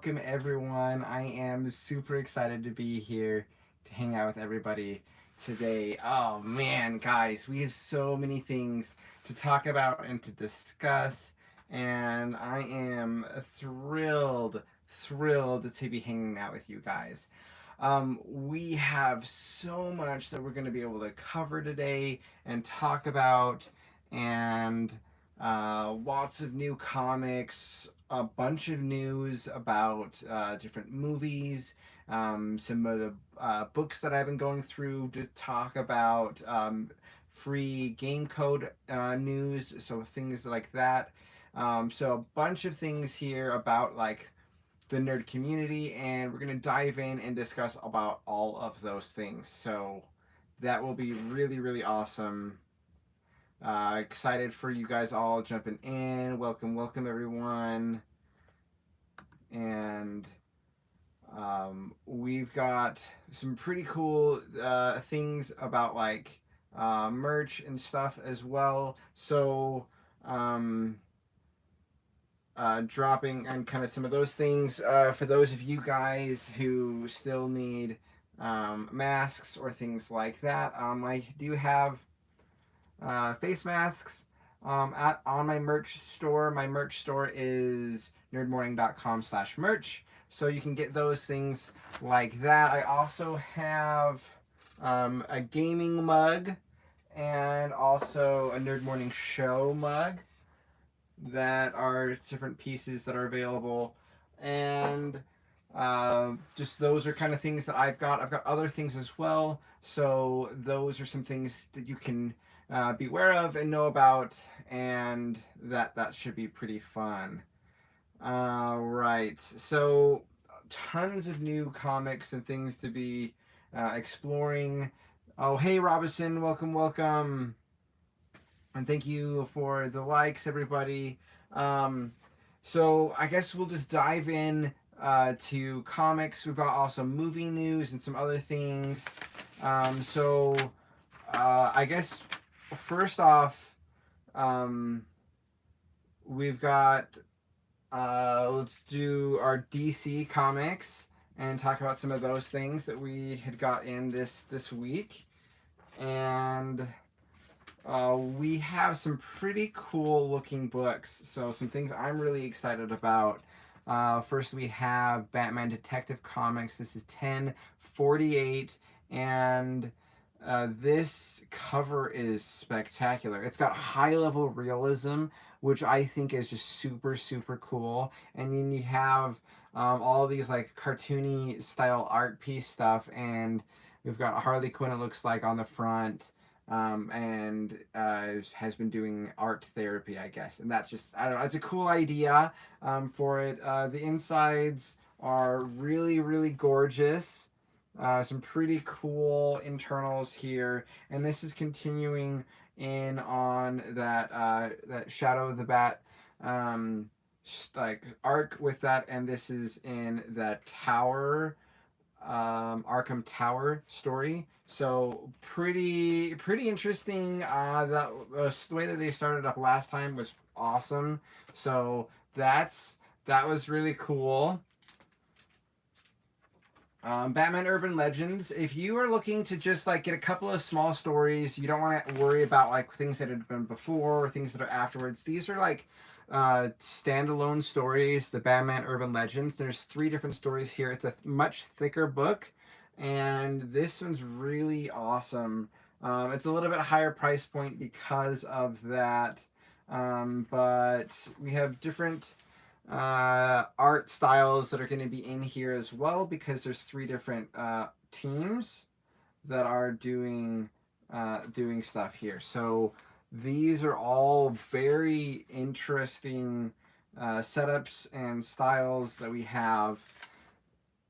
welcome everyone. I am super excited to be here to hang out with everybody today. Oh man, guys, we have so many things to talk about and to discuss, and I am thrilled to be hanging out with you guys. We have so much that we're going to be able to cover today and talk about, and lots of new comics, a bunch of news about different movies, some of the books that I've been going through to talk about, free game code news, so things like that. So a bunch of things here about like the nerd community, and we're gonna dive in and discuss about all of those things. So that will be really awesome. Excited for you guys all jumping in. Welcome everyone. And we've got some pretty cool things about like merch and stuff as well. So dropping and kind of some of those things for those of you guys who still need masks or things like that. I do have face masks on my merch store. My merch store is nerdmorning.com/merch. So you can get those things like that. I also have a gaming mug and also a Nerd Morning Show mug that are different pieces that are available. And just those are kind of things that I've got. I've got other things as well. So those are some things that you can be aware of and know about, and that should be pretty fun. Right. So tons of new comics and things to be exploring. Oh, hey Robinson, welcome. And thank you for the likes, everybody. So I guess we'll just dive in to comics. We've got also movie news and some other things. I guess first off, we've got let's do our DC comics and talk about some of those things that we had got in this week. And we have some pretty cool looking books, so some things I'm really excited about. First, we have Batman Detective Comics. This is 1048, and this cover is spectacular. It's got high level realism, which I think is just super cool. And then you have all these like cartoony style art piece stuff, and we've got Harley Quinn, it looks like, on the front. And has been doing art therapy, I guess. And that's just, I don't know, it's a cool idea for it. The insides are really gorgeous. Some pretty cool internals here. And this is continuing in on that Shadow of the Bat like arc with that. And this is in that Tower, Arkham Tower story. So pretty interesting. The way that they started up last time was awesome. So that was really cool. Batman Urban Legends. If you are looking to just like get a couple of small stories, you don't want to worry about like things that had been before or things that are afterwards. These are like standalone stories. The Batman Urban Legends. There's 3 different stories here. It's a much thicker book, and this one's really awesome. It's a little bit higher price point because of that, but we have different art styles that are going to be in here as well, because there's 3 different teams that are doing stuff here. So these are all very interesting setups and styles that we have,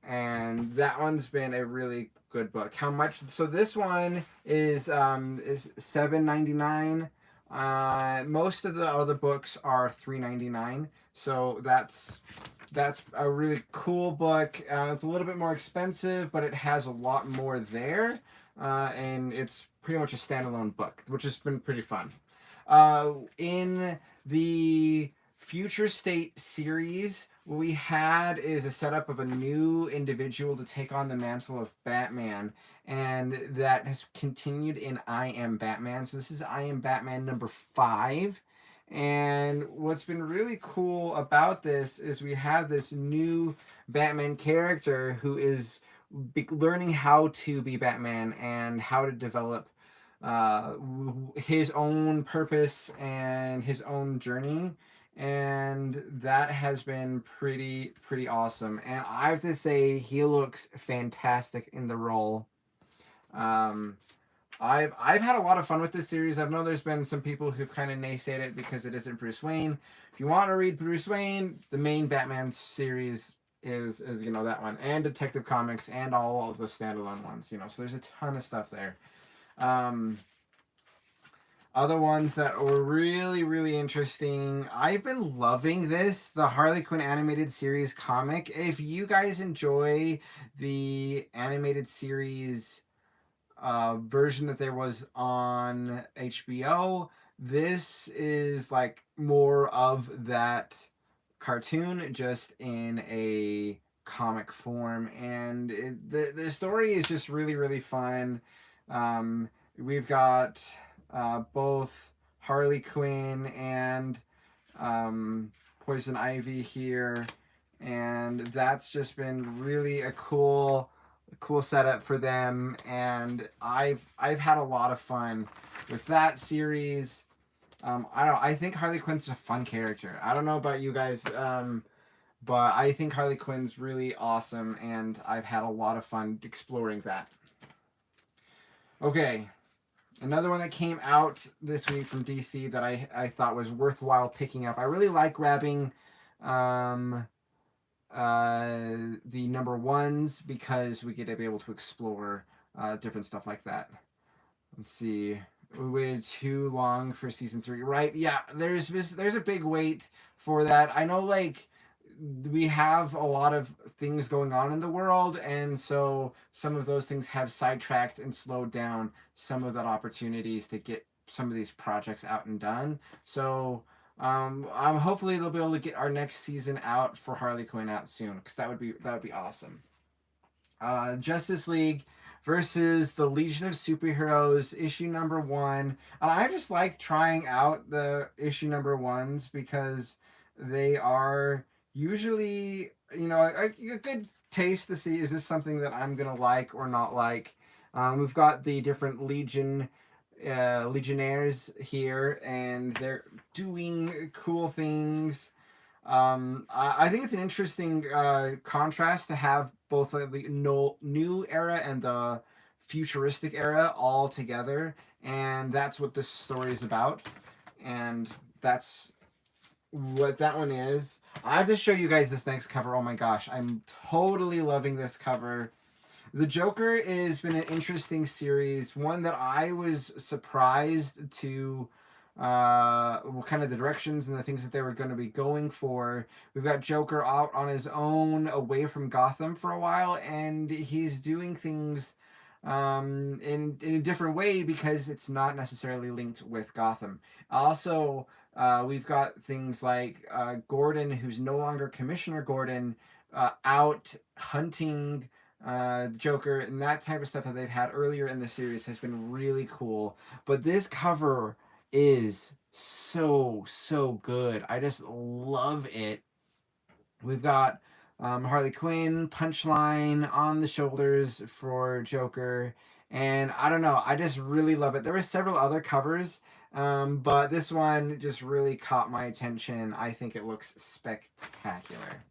and that one's been a really good book. How much? So this one is $7.99. Most of the other books are $3.99. So that's a really cool book. It's a little bit more expensive, but it has a lot more there, and it's pretty much a standalone book, which has been pretty fun. In the Future State series, what we had is a setup of a new individual to take on the mantle of Batman, and that has continued in I Am Batman. So this is I Am Batman number 5. And what's been really cool about this is we have this new Batman character who is learning how to be Batman and how to develop his own purpose and his own journey, and that has been pretty awesome. And I have to say, he looks fantastic in the role. Um, I've had a lot of fun with this series. I know there's been some people who've kind of naysayed it because it isn't Bruce Wayne. If you want to read Bruce Wayne, the main Batman series is that one, and Detective Comics, and all of the standalone ones. So there's a ton of stuff there. Um, Other ones that were really interesting. I've been loving the Harley Quinn animated series comic. If you guys enjoy the animated series version that there was on HBO, this is like more of that cartoon, just in a comic form, and the story is just really fun. We've got both Harley Quinn and um, Poison Ivy here, and that's just been really a cool setup for them. And I've had a lot of fun with that series. I think Harley Quinn's a fun character. I don't know about you guys, but I think Harley Quinn's really awesome, and I've had a lot of fun exploring that. Okay, another one that came out this week from DC that I thought was worthwhile picking up. I really like grabbing the number ones because we get to be able to explore different stuff like that. Let's see. We waited too long for season 3, right? Yeah, there's a big wait for that. I know, like, we have a lot of things going on in the world, and so some of those things have sidetracked and slowed down some of the opportunities to get some of these projects out and done. So hopefully they'll be able to get our next season out for Harley Quinn out soon, because that would be awesome. Justice League versus the Legion of Superheroes, issue number 1. And I just like trying out the issue number 1s because they are usually, a good taste to see, is this something that I'm gonna like or not like. We've got the different legionnaires here, and they're doing cool things. I think it's an interesting contrast to have both the new era and the futuristic era all together, and that's what this story is about, and that's what that one is. I have to show you guys this next cover. Oh my gosh, I'm totally loving this cover. The Joker has been an interesting series, one that I was surprised to kind of the directions and the things that they were going to be going for. We've got Joker out on his own, away from Gotham for a while, and he's doing things in a different way because it's not necessarily linked with Gotham. Also, we've got things like Gordon, who's no longer Commissioner Gordon, out hunting Joker, and that type of stuff that they've had earlier in the series has been really cool. But this cover is so good. I just love it. We've got Harley Quinn punchline on the shoulders for Joker, and I don't know, I just really love it. There were several other covers, but this one just really caught my attention. I think it looks spectacular.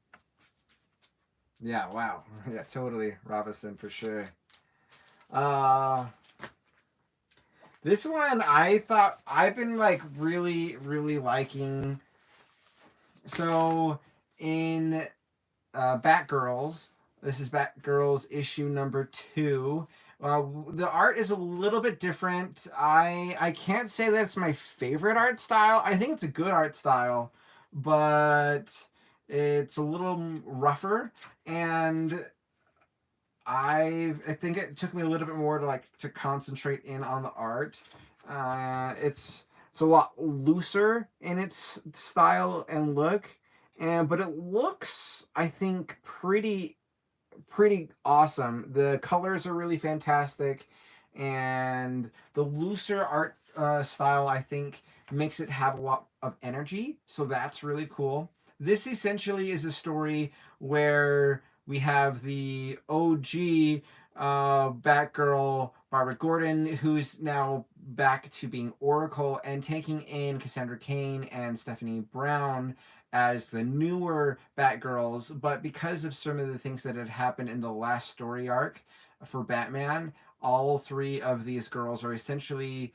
Yeah, wow. Yeah, totally. Robinson for sure. This one I thought I've been like really liking. So in Batgirls, this is Batgirls issue number 2. The art is a little bit different. I can't say that's my favorite art style. I think it's a good art style, but it's a little rougher, and I think it took me a little bit more to concentrate in on the art. It's a lot looser in its style and look, and but it looks, I think, pretty awesome. The colors are really fantastic, and the looser art style, I think, makes it have a lot of energy. So that's really cool. This essentially is a story where we have the OG Batgirl Barbara Gordon, who's now back to being Oracle and taking in Cassandra Cain and Stephanie Brown as the newer Batgirls, but because of some of the things that had happened in the last story arc for Batman, all three of these girls are essentially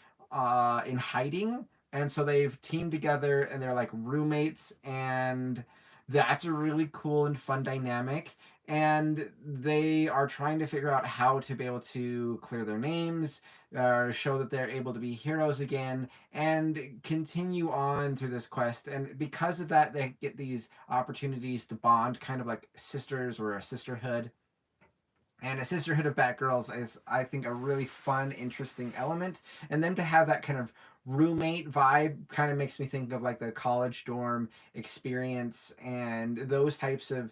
in hiding, and so they've teamed together and they're like roommates, and that's a really cool and fun dynamic. And they are trying to figure out how to be able to clear their names, show that they're able to be heroes again, and continue on through this quest. And because of that, they get these opportunities to bond, kind of like sisters or a sisterhood. And a sisterhood of Batgirls is, I think, a really fun, interesting element. And then to have that kind of roommate vibe kind of makes me think of like the college dorm experience, and those types of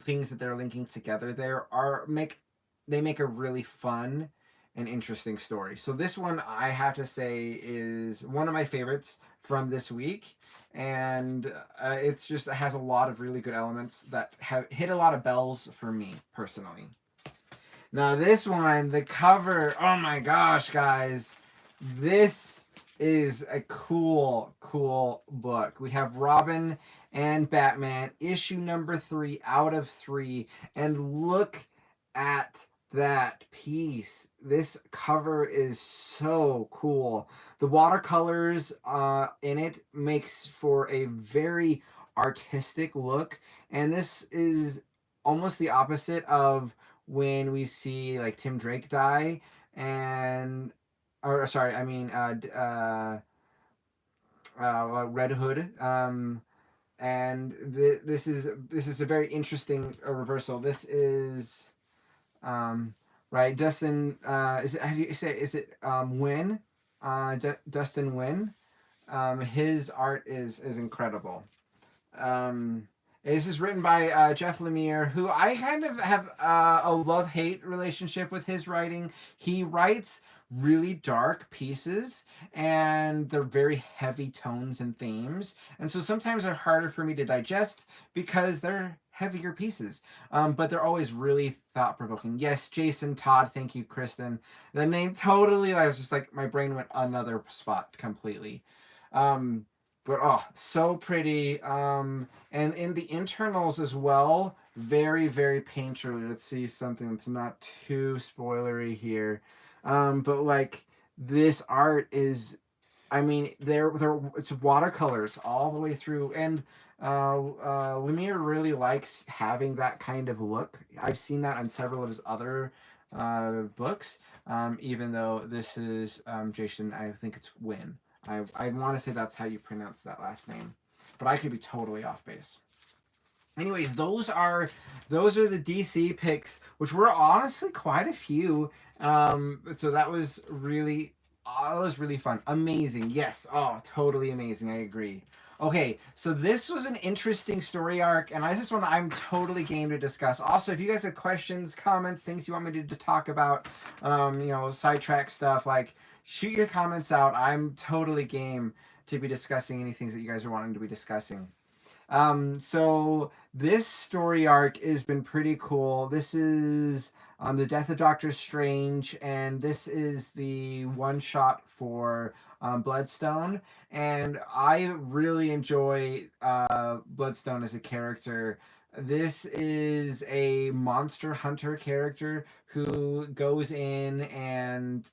things that they're linking together there are make they make a really fun and interesting story. So this one, I have to say, is one of my favorites from this week, and it's just it has a lot of really good elements that have hit a lot of bells for me personally. Now this one, the cover, oh my gosh, guys. This is a cool book. We have Robin and Batman, issue number 3 out of 3. And look at that piece. This cover is so cool. The watercolors in it makes for a very artistic look. And this is almost the opposite of when we see like Tim Drake die, and or sorry, I mean Red Hood. And this is a very interesting reversal. This is right, Dustin. Is it, how do you say? Is it Wynn? Dustin Wynn. His art is incredible. This is written by Jeff Lemire, who I kind of have a love-hate relationship with his writing. He writes really dark pieces, and they're very heavy tones and themes, and so sometimes they're harder for me to digest because they're heavier pieces. But they're always really thought-provoking. Yes, Jason Todd, thank you, Kristen. The name totally, I was just like, my brain went another spot completely. But oh, so pretty. And in the internals as well, very painterly. Let's see something that's not too spoilery here. But like this art is, I mean, they're it's watercolors all the way through, and Lemire really likes having that kind of look. I've seen that on several of his other books. Even though this is Jason, I think it's Wynn. I want to say that's how you pronounce that last name, but I could be totally off base. Anyways, those are the DC picks, which were honestly quite a few. So that was really fun, amazing. Yes, oh, totally amazing. I agree. Okay, so this was an interesting story arc, and this is one I'm totally game to discuss. Also, if you guys have questions, comments, things you want me to talk about, sidetrack stuff, like shoot your comments out. I'm totally game to be discussing any things that you guys are wanting to be discussing. So this story arc has been pretty cool. This is the death of Doctor Strange, and this is the one shot for Bloodstone. And I really enjoy Bloodstone as a character. This is a monster hunter character who goes in and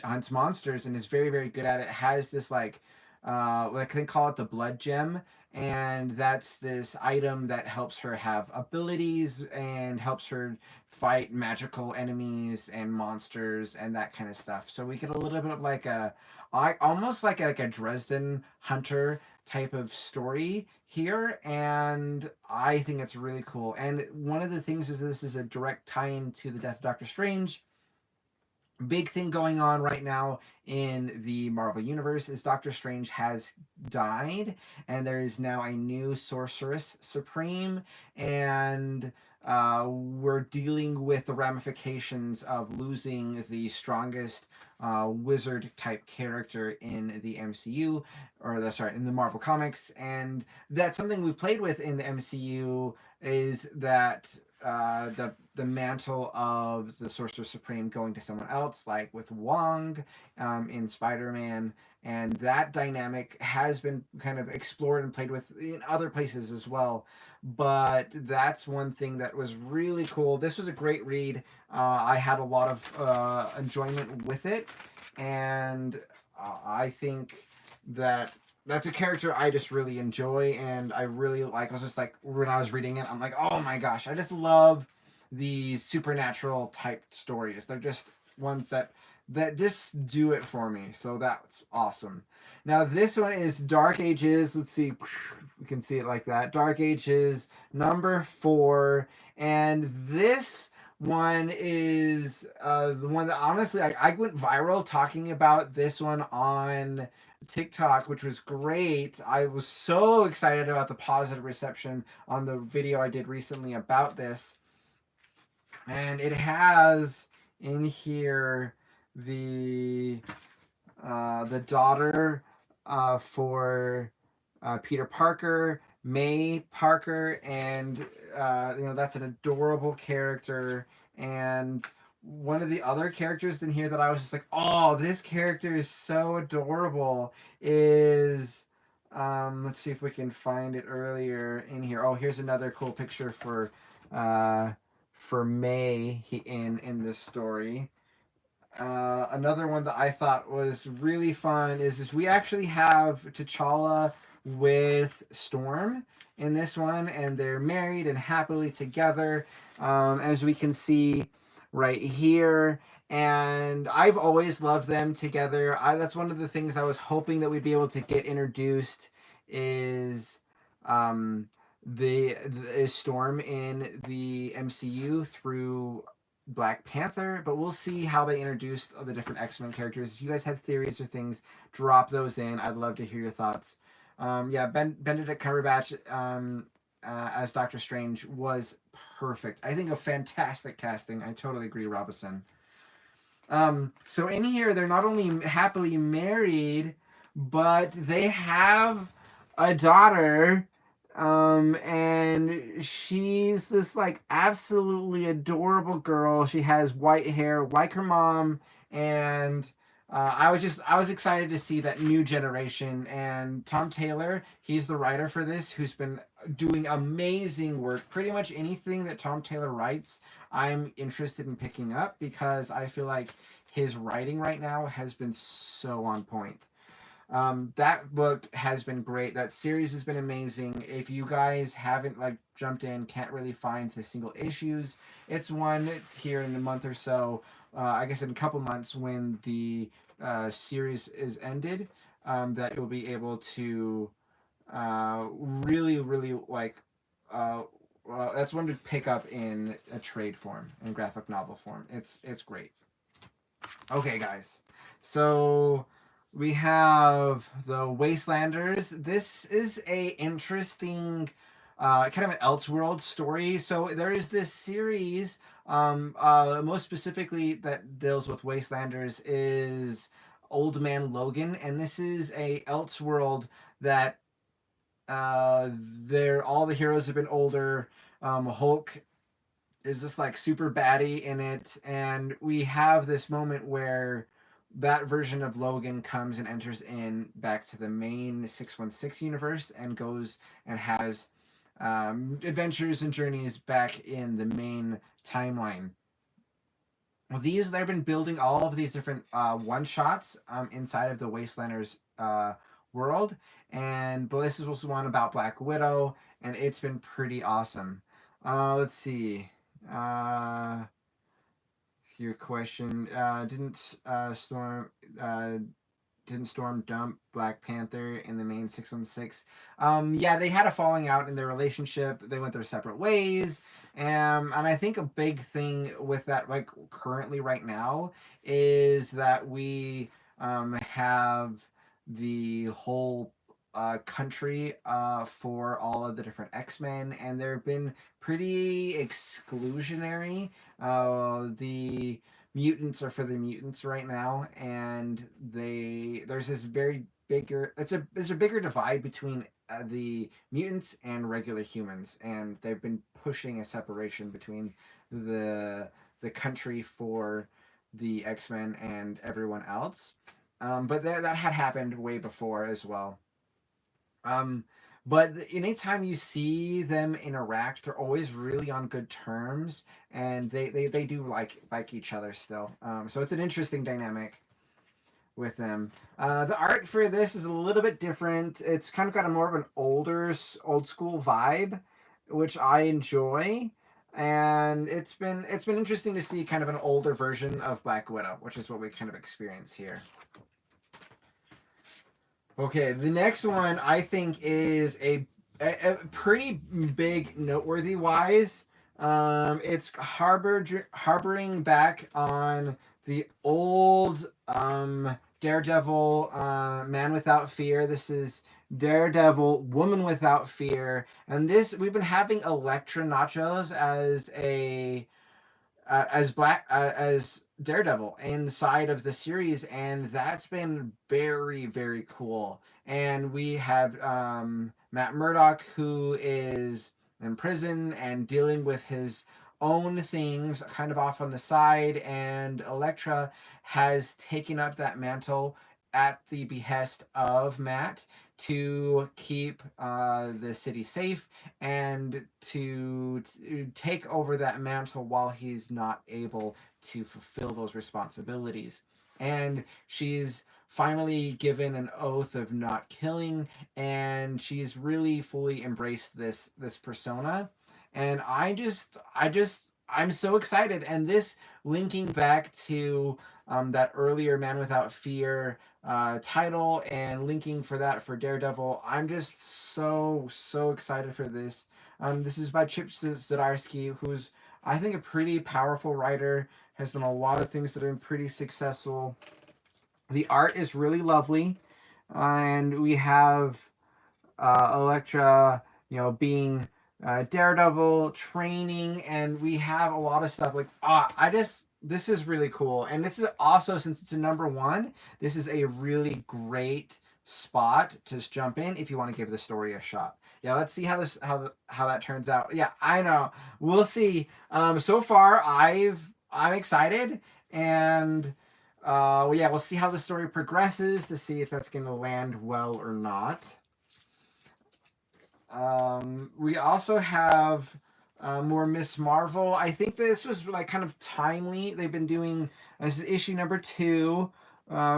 hunts monsters and is very good at it. Has this like they call it the blood gem, and that's this item that helps her have abilities and helps her fight magical enemies and monsters and that kind of stuff. So we get a little bit of like almost like a Dresden Hunter type of story here, and I think it's really cool. And one of the things is this is a direct tie-in to the death of Doctor Strange, big thing going on right now in the Marvel Universe is Doctor Strange has died, and there is now a new Sorceress Supreme, and we're dealing with the ramifications of losing the strongest wizard type character in the MCU, in the Marvel comics, and that's something we played with in the MCU is that the mantle of the Sorcerer Supreme going to someone else, like with Wong in Spider-Man, and that dynamic has been kind of explored and played with in other places as well. But that's one thing that was really cool. This was a great read. I had a lot of enjoyment with it, and I think that that's a character I just really enjoy and I really like. I was just like, when I was reading it, I'm like, oh my gosh, I just love these supernatural type stories. They're just ones that just do it for me. So that's awesome. Now this one is Dark Ages. Let's see, we can see it like that. Dark Ages #4, and this one is the one that honestly I went viral talking about this one on TikTok, which was great. I was so excited about the positive reception on the video I did recently about this. And it has in here the daughter for Peter Parker, May Parker, and that's an adorable character. And one of the other characters in here that I was just like, oh, this character is so adorable. Is let's see if we can find it earlier in here. Oh, here's another cool picture uh, for May in this story. Another one that I thought was really fun is we actually have T'Challa with Storm in this one, and they're married and happily together, as we can see right here. And I've always loved them together. That's one of the things I was hoping that we'd be able to get introduced is um, the Storm in the MCU through Black Panther, but we'll see how they introduced the different X-Men characters. If you guys have theories or things, drop those in. I'd love to hear your thoughts. Yeah, Benedict Cumberbatch as Doctor Strange was perfect. I think a fantastic casting. I totally agree, Robinson. So in here, they're not only happily married, but they have a daughter. And she's this like absolutely adorable girl. She has white hair like her mom, and I was excited to see that new generation. And Tom Taylor, he's the writer for this, who's been doing amazing work. Pretty much anything that Tom Taylor writes, I'm interested in picking up because I feel like his writing right now has been so on point. That book has been great. That series has been amazing. If you guys haven't like jumped in, can't really find the single issues, it's one here in a month or so. I guess in a couple months when the series is ended, that you'll be able to really like. That's one to pick up in a trade form, in graphic novel form. It's great. Okay, guys. So we have the Wastelanders. This is a interesting kind of an Elseworld story. So there is this series, most specifically that deals with Wastelanders is Old Man Logan, and this is a Elseworld that they're all the heroes have been older. Hulk is just like super baddie in it, and we have this moment where that version of Logan comes and enters in back to the main 616 universe and goes and has adventures and journeys back in the main timeline. Well, they've been building all of these different one shots inside of the Wastelanders world, and this is also one about Black Widow, and it's been pretty awesome. Let's see. Uh, your question didn't Storm didn't Storm dump Black Panther in the main 616? Yeah, they had a falling out in their relationship. They went their separate ways. And I think a big thing with that, like currently right now, is that we have the whole country for all of the different X-Men, and they've been pretty exclusionary. The mutants are for the mutants right now, and there's this very bigger there's a bigger divide between the mutants and regular humans, and they've been pushing a separation between the the country for the X-Men and everyone else. But that had happened way before as well. Um, but anytime you see them interact, they're always really on good terms, and they do like each other still. So it's an interesting dynamic with them. The art for this is a little bit different. It's kind of got a more of an old school vibe, which I enjoy. And it's been interesting to see kind of an older version of Black Widow, which is what we kind of experience here. Okay, the next one I think is a pretty big noteworthy wise. It's harboring back on the old Daredevil Man Without Fear. This is Daredevil Woman Without Fear, and this we've been having Electra Nachos as Daredevil inside of the series, and that's been very very cool. And we have Matt Murdock, who is in prison and dealing with his own things kind of off on the side, and Elektra has taken up that mantle at the behest of Matt to keep the city safe and to take over that mantle while he's not able to fulfill those responsibilities. And she's finally given an oath of not killing, and she's really fully embraced this persona. And I'm so excited. And this linking back to that earlier Man Without Fear title and linking for that for Daredevil. I'm just so excited for this. This is by Chip Zdarsky, who's I think a pretty powerful writer. Has done a lot of things that have been pretty successful. The art is really lovely, and we have Elektra, being Daredevil training, and we have a lot of stuff like I just this is really cool, and this is also since it's a number one, this is a really great spot to just jump in if you want to give the story a shot. Yeah, let's see how that turns out. Yeah, I know. We'll see. So far I'm excited, and well, yeah, we'll see how the story progresses to see if that's going to land well or not. We also have more Miss Marvel. I think this was like kind of timely. They've been doing this is issue number 2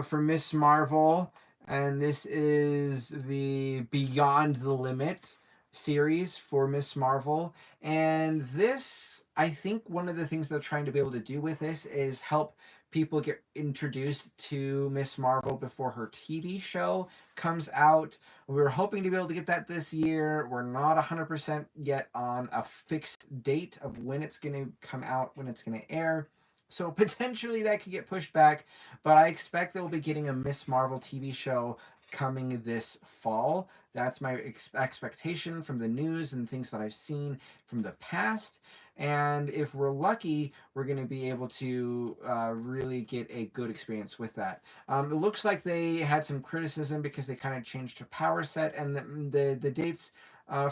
for Miss Marvel, and this is the Beyond the Limit series for Miss Marvel. And this, I think, one of the things they're trying to be able to do with this is help people get introduced to Miss Marvel before her TV show comes out. We were hoping to be able to get that this year. We're not 100% yet on a fixed date of when it's going to come out, when it's going to air. So potentially that could get pushed back, but I expect that we'll be getting a Miss Marvel TV show coming this fall. That's my expectation from the news and things that I've seen from the past. And if we're lucky, we're going to be able to really get a good experience with that. It looks like they had some criticism because they kind of changed her power set, and the dates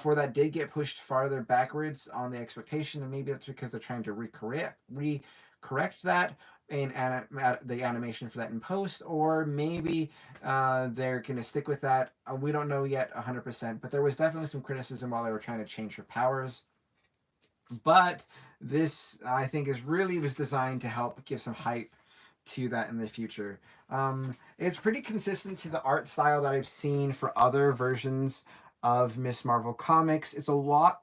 for that did get pushed farther backwards on the expectation, and maybe that's because they're trying to correct that in the animation for that in post, or maybe they're going to stick with that. We don't know yet 100%, but there was definitely some criticism while they were trying to change her powers. But this, I think, was designed to help give some hype to that in the future. It's pretty consistent to the art style that I've seen for other versions of Miss Marvel comics. It's a lot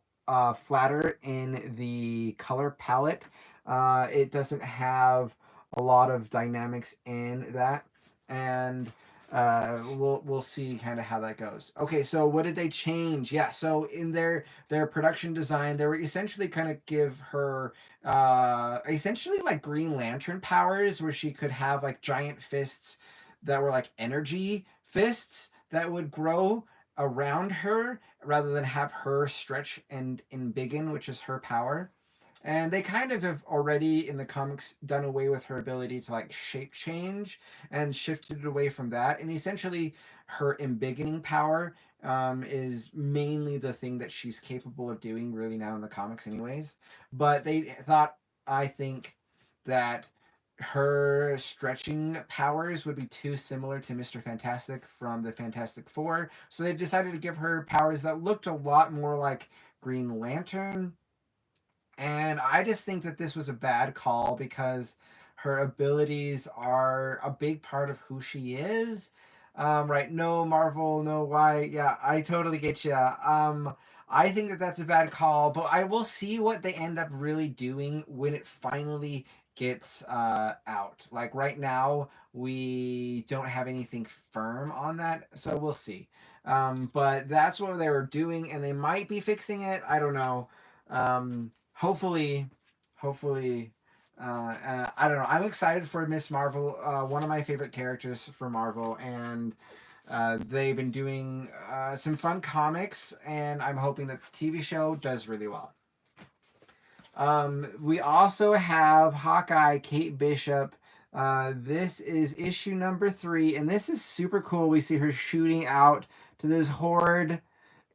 flatter in the color palette. It doesn't have a lot of dynamics in that, and we'll see kind of how that goes. Okay, so what did they change? Yeah, so in their production design, they were essentially kind of give her essentially like Green Lantern powers, where she could have like giant fists that were like energy fists that would grow around her rather than have her stretch and embiggen, which is her power. And they kind of have already in the comics done away with her ability to like shape change and shifted away from that. And essentially, her embiggening power is mainly the thing that she's capable of doing really now in the comics, anyways. But they thought, I think, that her stretching powers would be too similar to Mr. Fantastic from the Fantastic Four. So they decided to give her powers that looked a lot more like Green Lantern, and I just think that this was a bad call because her abilities are a big part of who she is. Right? No, Marvel, no, why? Yeah, I totally get you. I think that that's a bad call, but I will see what they end up really doing when it finally gets out. Like right now, we don't have anything firm on that, so we'll see. But that's what they were doing, and they might be fixing it. I don't know. Hopefully, I don't know. I'm excited for Miss Marvel, one of my favorite characters for Marvel, and they've been doing some fun comics, and I'm hoping that the TV show does really well. We also have Hawkeye, Kate Bishop. This is issue number 3, and this is super cool. We see her shooting out to this horde,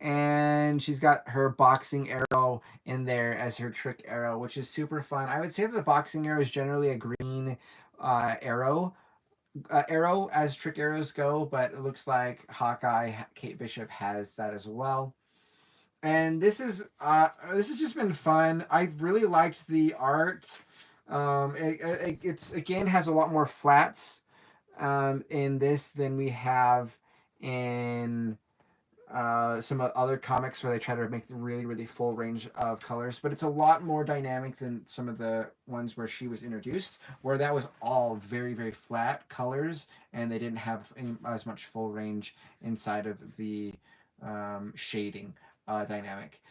and she's got her boxing arrow in there as her trick arrow, which is super fun. I would say that the boxing arrow is generally a green arrow as trick arrows go, but it looks like Hawkeye Kate Bishop has that as well. And this has just been fun. I've really liked the art. It's again has a lot more flats in this than we have in some other comics where they try to make the really full range of colors, but it's a lot more dynamic than some of the ones where she was introduced, where that was all very flat colors and they didn't have as much full range inside of the shading dynamic.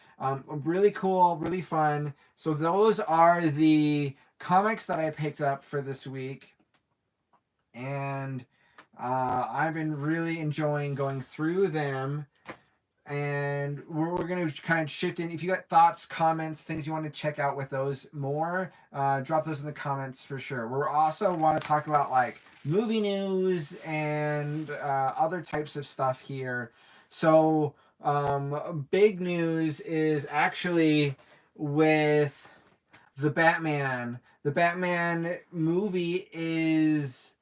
Really cool, really fun. So those are the comics that I picked up for this week, and I've been really enjoying going through them, and we're going to kind of shift in. If you got thoughts, comments, things you want to check out with those more, drop those in the comments for sure. We also want to talk about like movie news and other types of stuff here. So big news is actually with the Batman. The Batman movie is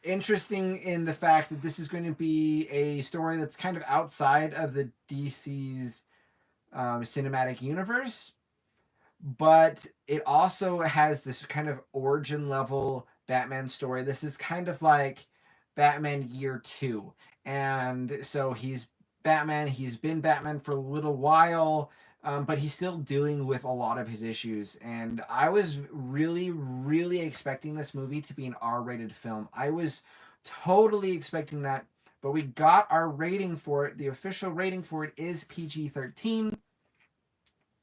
interesting in the fact that this is going to be a story that's kind of outside of the DC's cinematic universe, but it also has this kind of origin level Batman story. This is kind of like Batman Year 2. And so he's Batman, he's been Batman for a little while, but he's still dealing with a lot of his issues. And I was really expecting this movie to be an R rated film. I was totally expecting that, but we got our rating for it. The official rating for it is PG 13.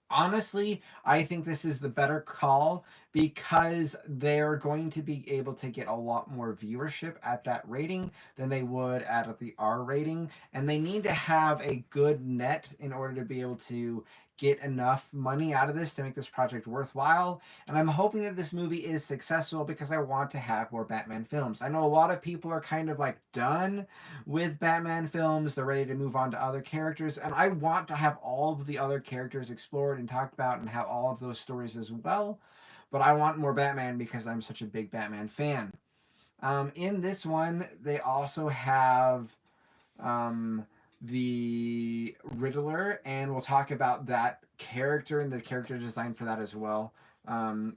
Honestly, I think this is the better call because they're going to be able to get a lot more viewership at that rating than they would at the R rating. And they need to have a good net in order to be able to get enough money out of this to make this project worthwhile. And I'm hoping that this movie is successful because I want to have more Batman films. I know a lot of people are kind of like done with Batman films. They're ready to move on to other characters. And I want to have all of the other characters explored and talked about and have all of those stories as well. But I want more Batman because I'm such a big Batman fan. In this one, they also have the Riddler, and we'll talk about that character and the character design for that as well.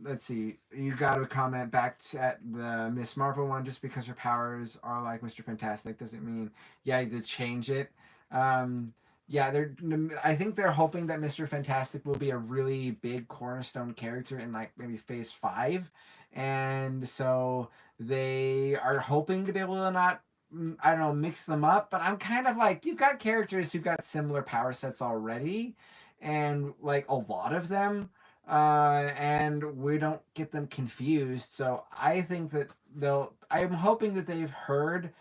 Let's see. You got to comment back at the Miss Marvel one. Just because her powers are like Mr. Fantastic doesn't mean, yeah, you did change it. yeah, they're. I think they're hoping that Mr. Fantastic will be a really big cornerstone character in like maybe Phase 5, and so they are hoping to be able to not. I don't know, mix them up, but I'm kind of like, you've got characters who've got similar power sets already, and like a lot of them, and we don't get them confused. So I think that they'll. I'm hoping that they've heard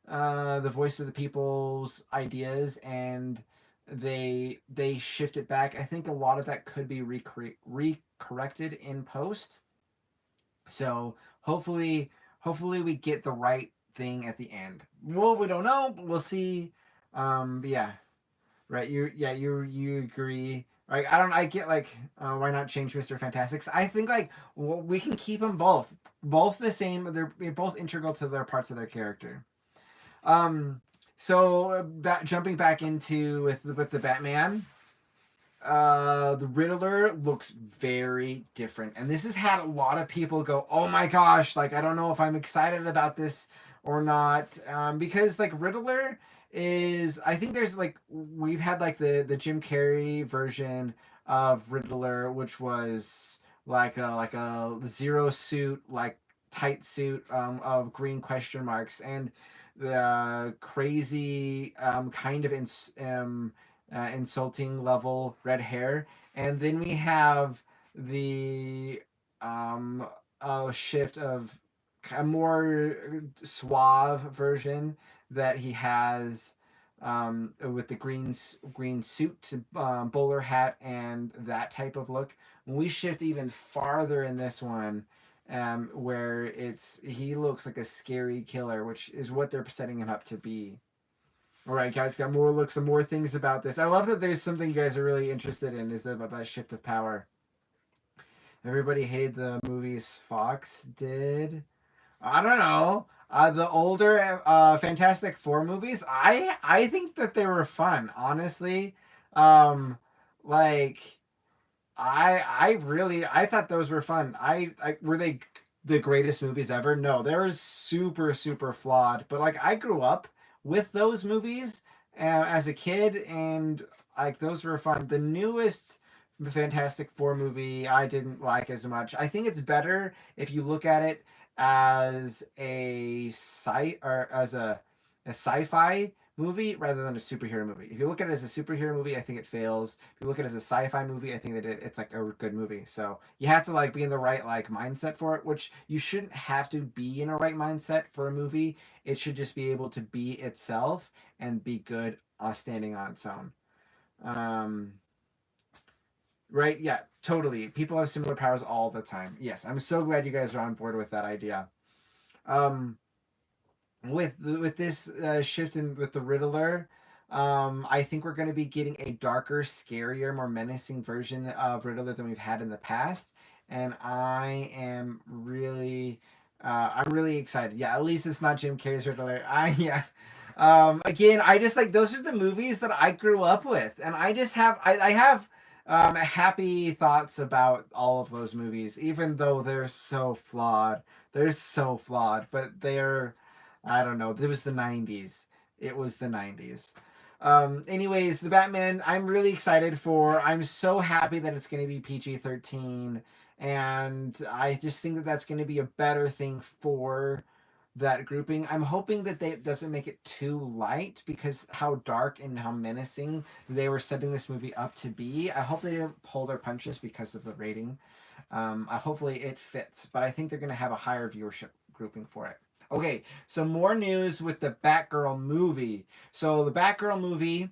the voice of the people's ideas, and they shift it back. I think a lot of that could be recorrected in post. So hopefully we get the right thing at the end. Well, we don't know, but we'll see. But yeah, right. You agree. Like I get like why not change Mr. Fantastic? I think like we can keep them both the same. They're both integral to their parts of their character. Um, so jumping back into with the Batman, the Riddler looks very different, and this has had a lot of people go, "Oh my gosh!" Like I don't know if I'm excited about this or not, because like Riddler is. I think there's like we've had like the Jim Carrey version of Riddler, which was like a zero suit, like tight suit of green question marks, and the crazy kind of insulting level red hair, and then we have the um, shift of a more suave version that he has with the green suit, bowler hat, and that type of look. When we shift even farther in this one, where he looks like a scary killer, which is what they're setting him up to be. All right, guys, got more looks and more things about this. I love that there's something you guys are really interested in. Is that about that shift of power? Everybody hated the movies Fox did. I don't know. The older Fantastic Four movies, I think that they were fun. Honestly, um, like I really I thought those were fun. I were they the greatest movies ever? No, they were super flawed. But like I grew up with those movies as a kid, and like those were fun. The newest Fantastic Four movie I didn't like as much. I think it's better if you look at it as a sci-fi movie rather than a superhero movie. If you look at it as a superhero movie, I think it fails. If you look at it as a sci-fi movie, I think that it's like a good movie. So you have to like be in the right like mindset for it, which you shouldn't have to be in a right mindset for a movie. It should just be able to be itself and be good standing on its own. Um, right? Yeah, totally. People have similar powers all the time. Yes, I'm so glad you guys are on board with that idea. Um, with this shift in with the Riddler, I think we're going to be getting a darker, scarier, more menacing version of Riddler than we've had in the past, and I'm really excited. Yeah, at least it's not Jim Carrey's Riddler. I yeah. Again, I just like those are the movies that I grew up with, and I just have I have happy thoughts about all of those movies, even though they're so flawed. They're so flawed, but they're I don't know. It was the 90s. It was the 90s. Anyways, the Batman, I'm really excited for. I'm so happy that it's going to be PG-13. And I just think that that's going to be a better thing for that grouping. I'm hoping that they doesn't make it too light because how dark and how menacing they were setting this movie up to be. I hope they didn't pull their punches because of the rating. Hopefully it fits, but I think they're going to have a higher viewership grouping for it. Okay, so more news with the Batgirl movie. So the Batgirl movie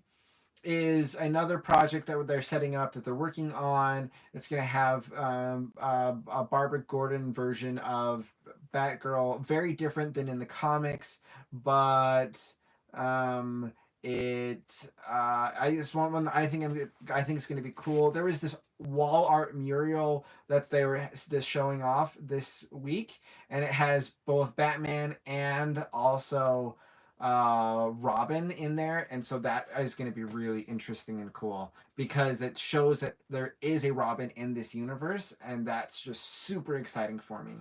is another project that they're setting up that they're working on. It's going to have a Barbara Gordon version of Batgirl, very different than in the comics, but um, I just want one. I think it's going to be cool. There was this wall art mural that they were this showing off this week, and it has both Batman and also Robin in there, and so that is going to be really interesting and cool because it shows that there is a Robin in this universe, and that's just super exciting for me.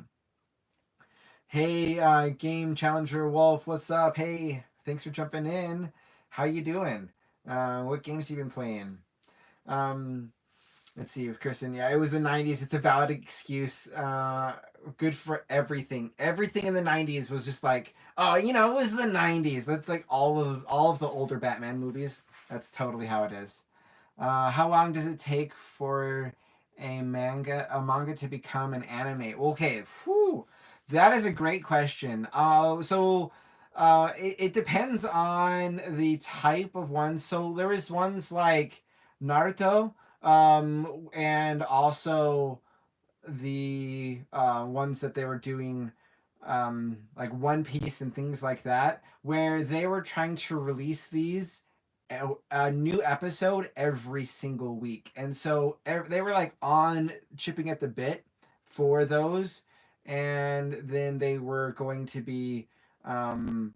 Hey, Game Challenger Wolf, what's up? Hey, thanks for jumping in. How you doing? What games have you been playing? Um, let's see, Kristen. Yeah, it was the '90s. It's a valid excuse. Good for everything. Everything in the '90s was just like, oh, it was the '90s. That's like all of the older Batman movies. That's totally how it is. How long does it take for a manga to become an anime? Okay, whew, that is a great question. It depends on the type of ones. So there is ones like Naruto, and also the ones that they were doing, like One Piece and things like that, where they were trying to release these a new episode every single week, and so they were like on chipping at the bit for those, and then they were going to be um,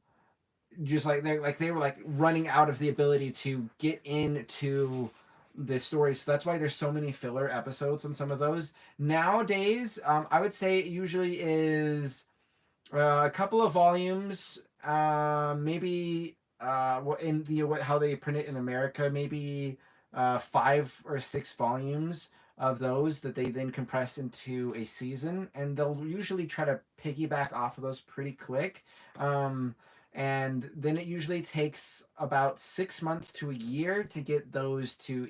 just they were like running out of the ability to get into the story. So that's why there's so many filler episodes on some of those nowadays. I would say it usually is a couple of volumes, maybe in the how they print it in America, maybe 5 or 6 volumes of those that they then compress into a season, and they'll usually try to piggyback off of those pretty quick. Um, and then it usually takes about 6 months to a year to get those to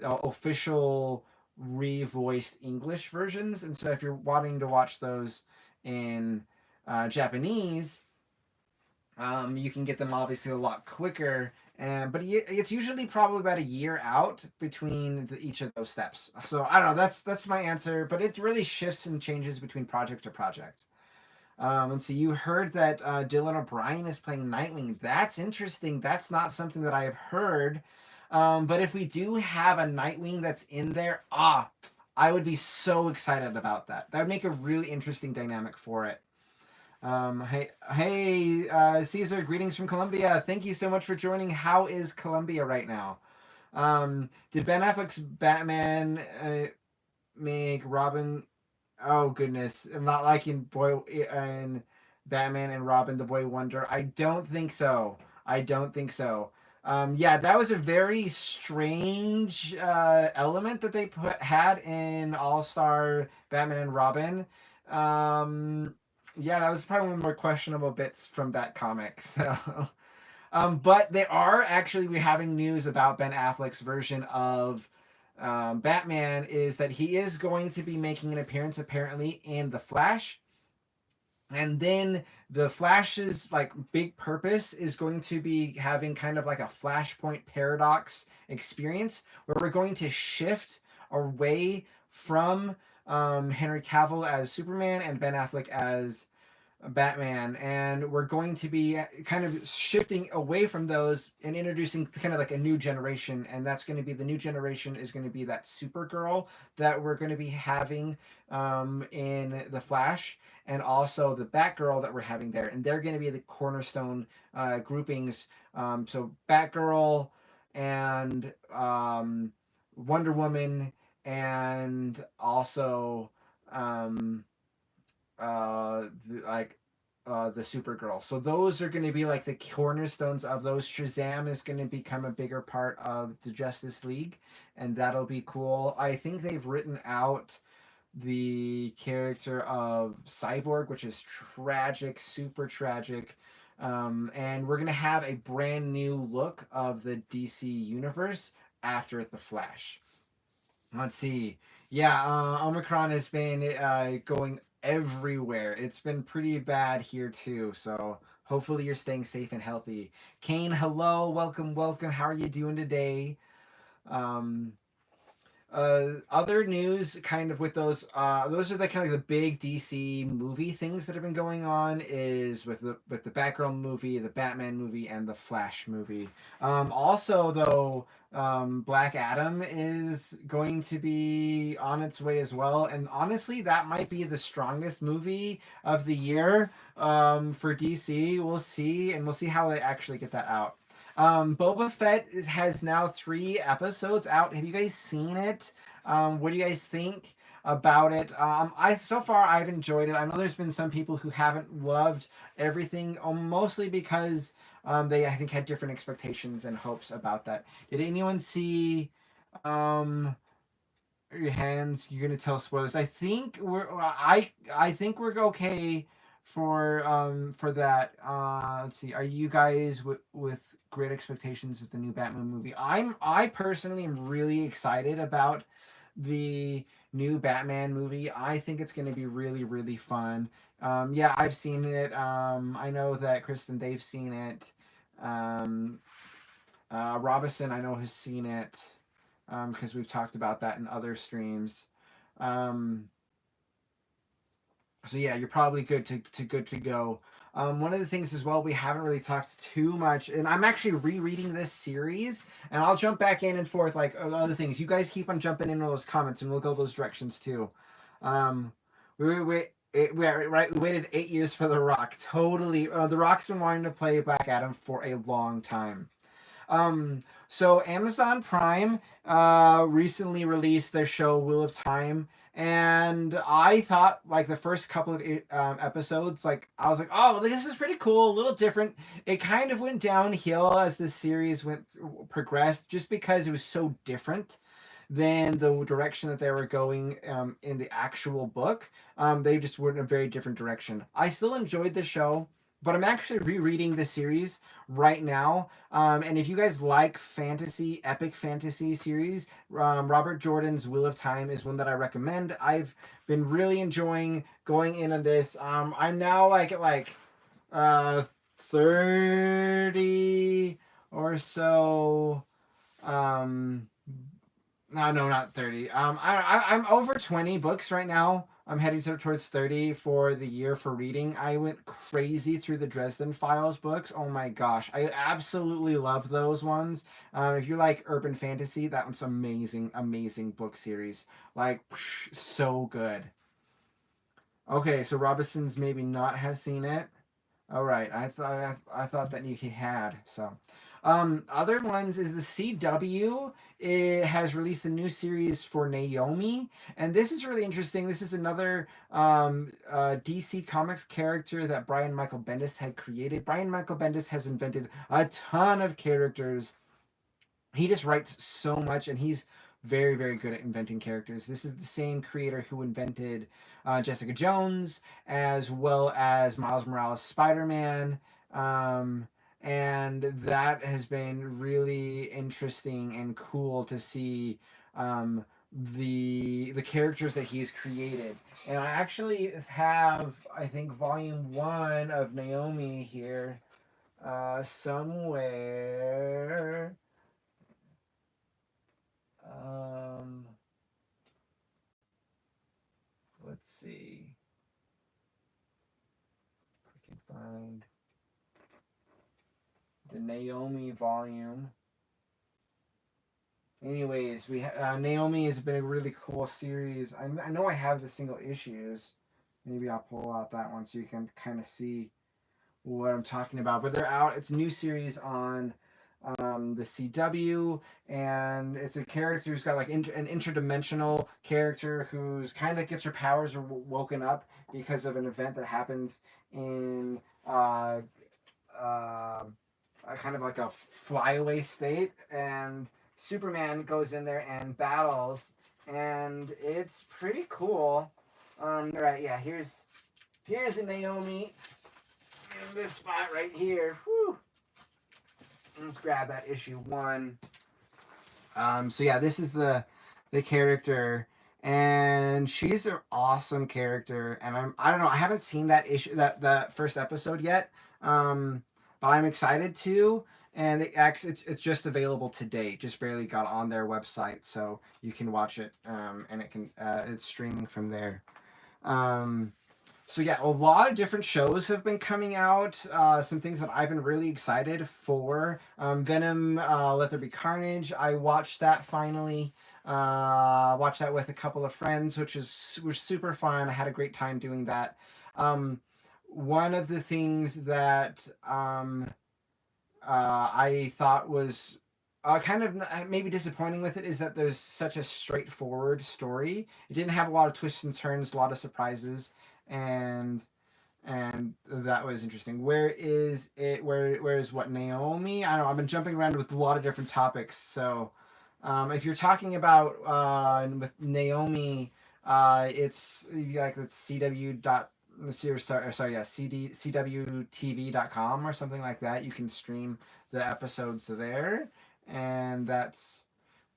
official revoiced English versions. And so if you're wanting to watch those in Japanese, you can get them obviously a lot quicker. But it's usually probably about a year out between each of those steps. So I don't know. That's my answer. But it really shifts and changes between project to project. And so you heard that Dylan O'Brien is playing Nightwing. That's interesting. That's not something that I have heard. But if we do have a Nightwing that's in there, I would be so excited about that. That would make a really interesting dynamic for it. Caesar, greetings from Colombia. Thank you so much for joining. How is Colombia right now? Did Ben Affleck's Batman make Robin? Oh goodness, I'm not liking Boy and Batman and Robin the Boy Wonder. I don't think so. I don't think so. Yeah, that was a very strange element that they had in All Star Batman and Robin. Um, yeah, that was probably one of the more questionable bits from that comic. So, but they are actually we having news about Ben Affleck's version of Batman is that he is going to be making an appearance apparently in The Flash. And then the Flash's like big purpose is going to be having kind of like a Flashpoint paradox experience where we're going to shift away from Henry Cavill as Superman and Ben Affleck as Batman, and we're going to be kind of shifting away from those and introducing kind of like a new generation, and that's going to be the new generation is going to be that Supergirl that we're going to be having in the Flash, and also the Batgirl that we're having there, and they're going to be the cornerstone groupings. So Batgirl and Wonder Woman, and also. Um, like the Supergirl. So those are going to be like the cornerstones of those. Shazam is going to become a bigger part of the Justice League, and that'll be cool. I think they've written out the character of Cyborg, which is tragic, super tragic. And we're going to have a brand new look of the DC universe after The Flash. Let's see. Yeah, Omicron has been going everywhere. It's been pretty bad here too. So hopefully you're staying safe and healthy. Kane, hello, welcome, welcome. How are you doing today? Um, other news, kind of with those are the kind of the big DC movie things that have been going on. Is with the Batgirl movie, the Batman movie, and the Flash movie. Also, though, Black Adam is going to be on its way as well, and honestly, that might be the strongest movie of the year for DC. We'll see, and we'll see how they actually get that out. Boba Fett has now 3 episodes out. Have you guys seen it? What do you guys think about it? I so far I've enjoyed it. I know there's been some people who haven't loved everything, mostly because they I think had different expectations and hopes about that. Did anyone see? Um, your hands. You're gonna tell spoilers. I think we're okay for that. Let's see. Are you guys with great expectations of the new Batman movie? I personally am really excited about the new Batman movie. I think it's gonna be really really fun. Yeah, I've seen it. I know that Kristen, they've seen it. Um, Robinson, I know, has seen it because we've talked about that in other streams. Um, so yeah, you're probably good to go. One of the things as well we haven't really talked too much, and I'm actually rereading this series, and I'll jump back in and forth like other things. You guys keep on jumping into those comments, and we'll go those directions too. Um, we waited 8 years for The Rock. Totally, The Rock's been wanting to play Black Adam for a long time. So Amazon Prime recently released their show Wheel of Time, and I thought like the first couple of episodes, like I was like, oh, this is pretty cool, a little different. It kind of went downhill as the series progressed, just because it was so different than the direction that they were going in the actual book. They just went in a very different direction. I still enjoyed the show, but I'm actually rereading the series right now. And if you guys like fantasy, epic fantasy series, Robert Jordan's Wheel of Time is one that I recommend. I've been really enjoying going in on this. I'm now uh, 30 or so. Um, no, not 30. I'm over 20 books right now. I'm heading towards 30 for the year for reading. I went crazy through the Dresden Files books. Oh my gosh. I absolutely love those ones. If you like urban fantasy, that one's amazing, amazing book series. Like, so good. Okay, so Robinson's maybe not has seen it. All right, I thought that he had. So, other ones is the CW. It has released a new series for Naomi, and this is really interesting. This is another DC Comics character that Brian Michael Bendis had created. Brian Michael Bendis has invented a ton of characters. He just writes so much, and he's very very good at inventing characters. This is the same creator who invented Jessica Jones, as well as Miles Morales Spider-Man, and that has been really interesting and cool to see the characters that he's created. And I actually have, I think, volume 1 of Naomi here somewhere. Um, let's see if we can find the Naomi volume. Anyways, Naomi has been a really cool series. I know I have the single issues. Maybe I'll pull out that one so you can kind of see what I'm talking about. But they're out. It's a new series on the CW, and it's a character who's got like an interdimensional character who's kind of gets her powers woken up because of an event that happens in kind of like a flyaway state, and Superman goes in there and battles, and it's pretty cool. Right, yeah. Here's a Naomi in this spot right here. Whew. Let's grab that issue 1. So yeah, this is the character, and she's an awesome character. And I don't know, I haven't seen that issue, that the first episode yet, but I'm excited to. And it's just available today. Just barely got on their website, so you can watch it, and it's streaming from there. So yeah, a lot of different shows have been coming out. Some things that I've been really excited for. Venom, Let There Be Carnage. I watched that finally. Watched that with a couple of friends, which was super fun. I had a great time doing that. One of the things that I thought was kind of maybe disappointing with it is that there's such a straightforward story. It didn't have a lot of twists and turns, a lot of surprises, and and that was interesting. Where is it? Where is what Naomi? I don't know. I've been jumping around with a lot of different topics. So, if you're talking about with Naomi, it's like it's CW dot. Sorry, yeah, CWTV.com or something like that. You can stream the episodes there, and that's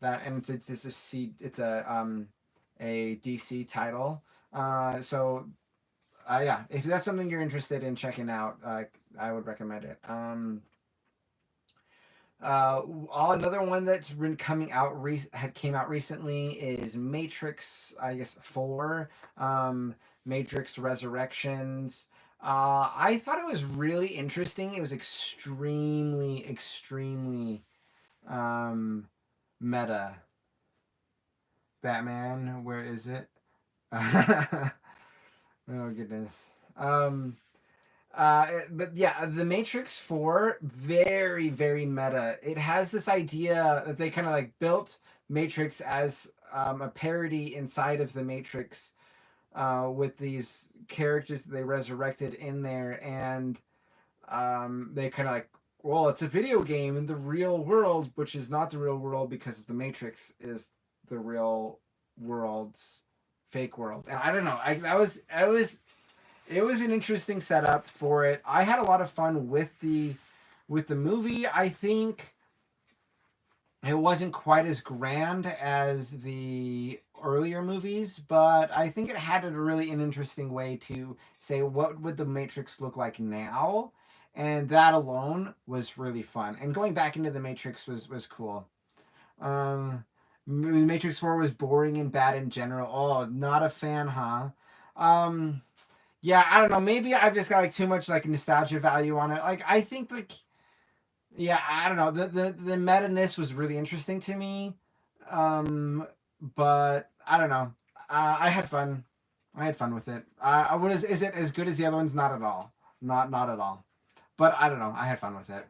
that. And it's a a DC title. So yeah, if that's something you're interested in checking out, I would recommend it. Another one that's been coming out had came out recently is Matrix. I guess 4, Matrix Resurrections. I thought it was really interesting. It was extremely um, meta. Batman, where is it? Oh goodness. But yeah, The Matrix 4, very meta. It has this idea that they kind of like built Matrix as a parody inside of The Matrix with these characters that they resurrected in there. And they kind of like, well, it's a video game in the real world, which is not the real world because The Matrix is the real world's fake world. And I don't know. It was an interesting setup for it. I had a lot of fun with the movie. I think it wasn't quite as grand as the earlier movies, but I think it had a really an interesting way to say what would the Matrix look like now, and that alone was really fun. And going back into the Matrix was cool. Um, Matrix 4 was boring and bad in general. Oh, not a fan, huh? Um, yeah, I don't know. Maybe I've just got like too much like nostalgia value on it. Like I think like yeah, I don't know. The meta ness was really interesting to me. Um, but I don't know. I had fun. I had fun with it. What is it as good as the other ones? Not at all. Not at all. But I don't know. I had fun with it.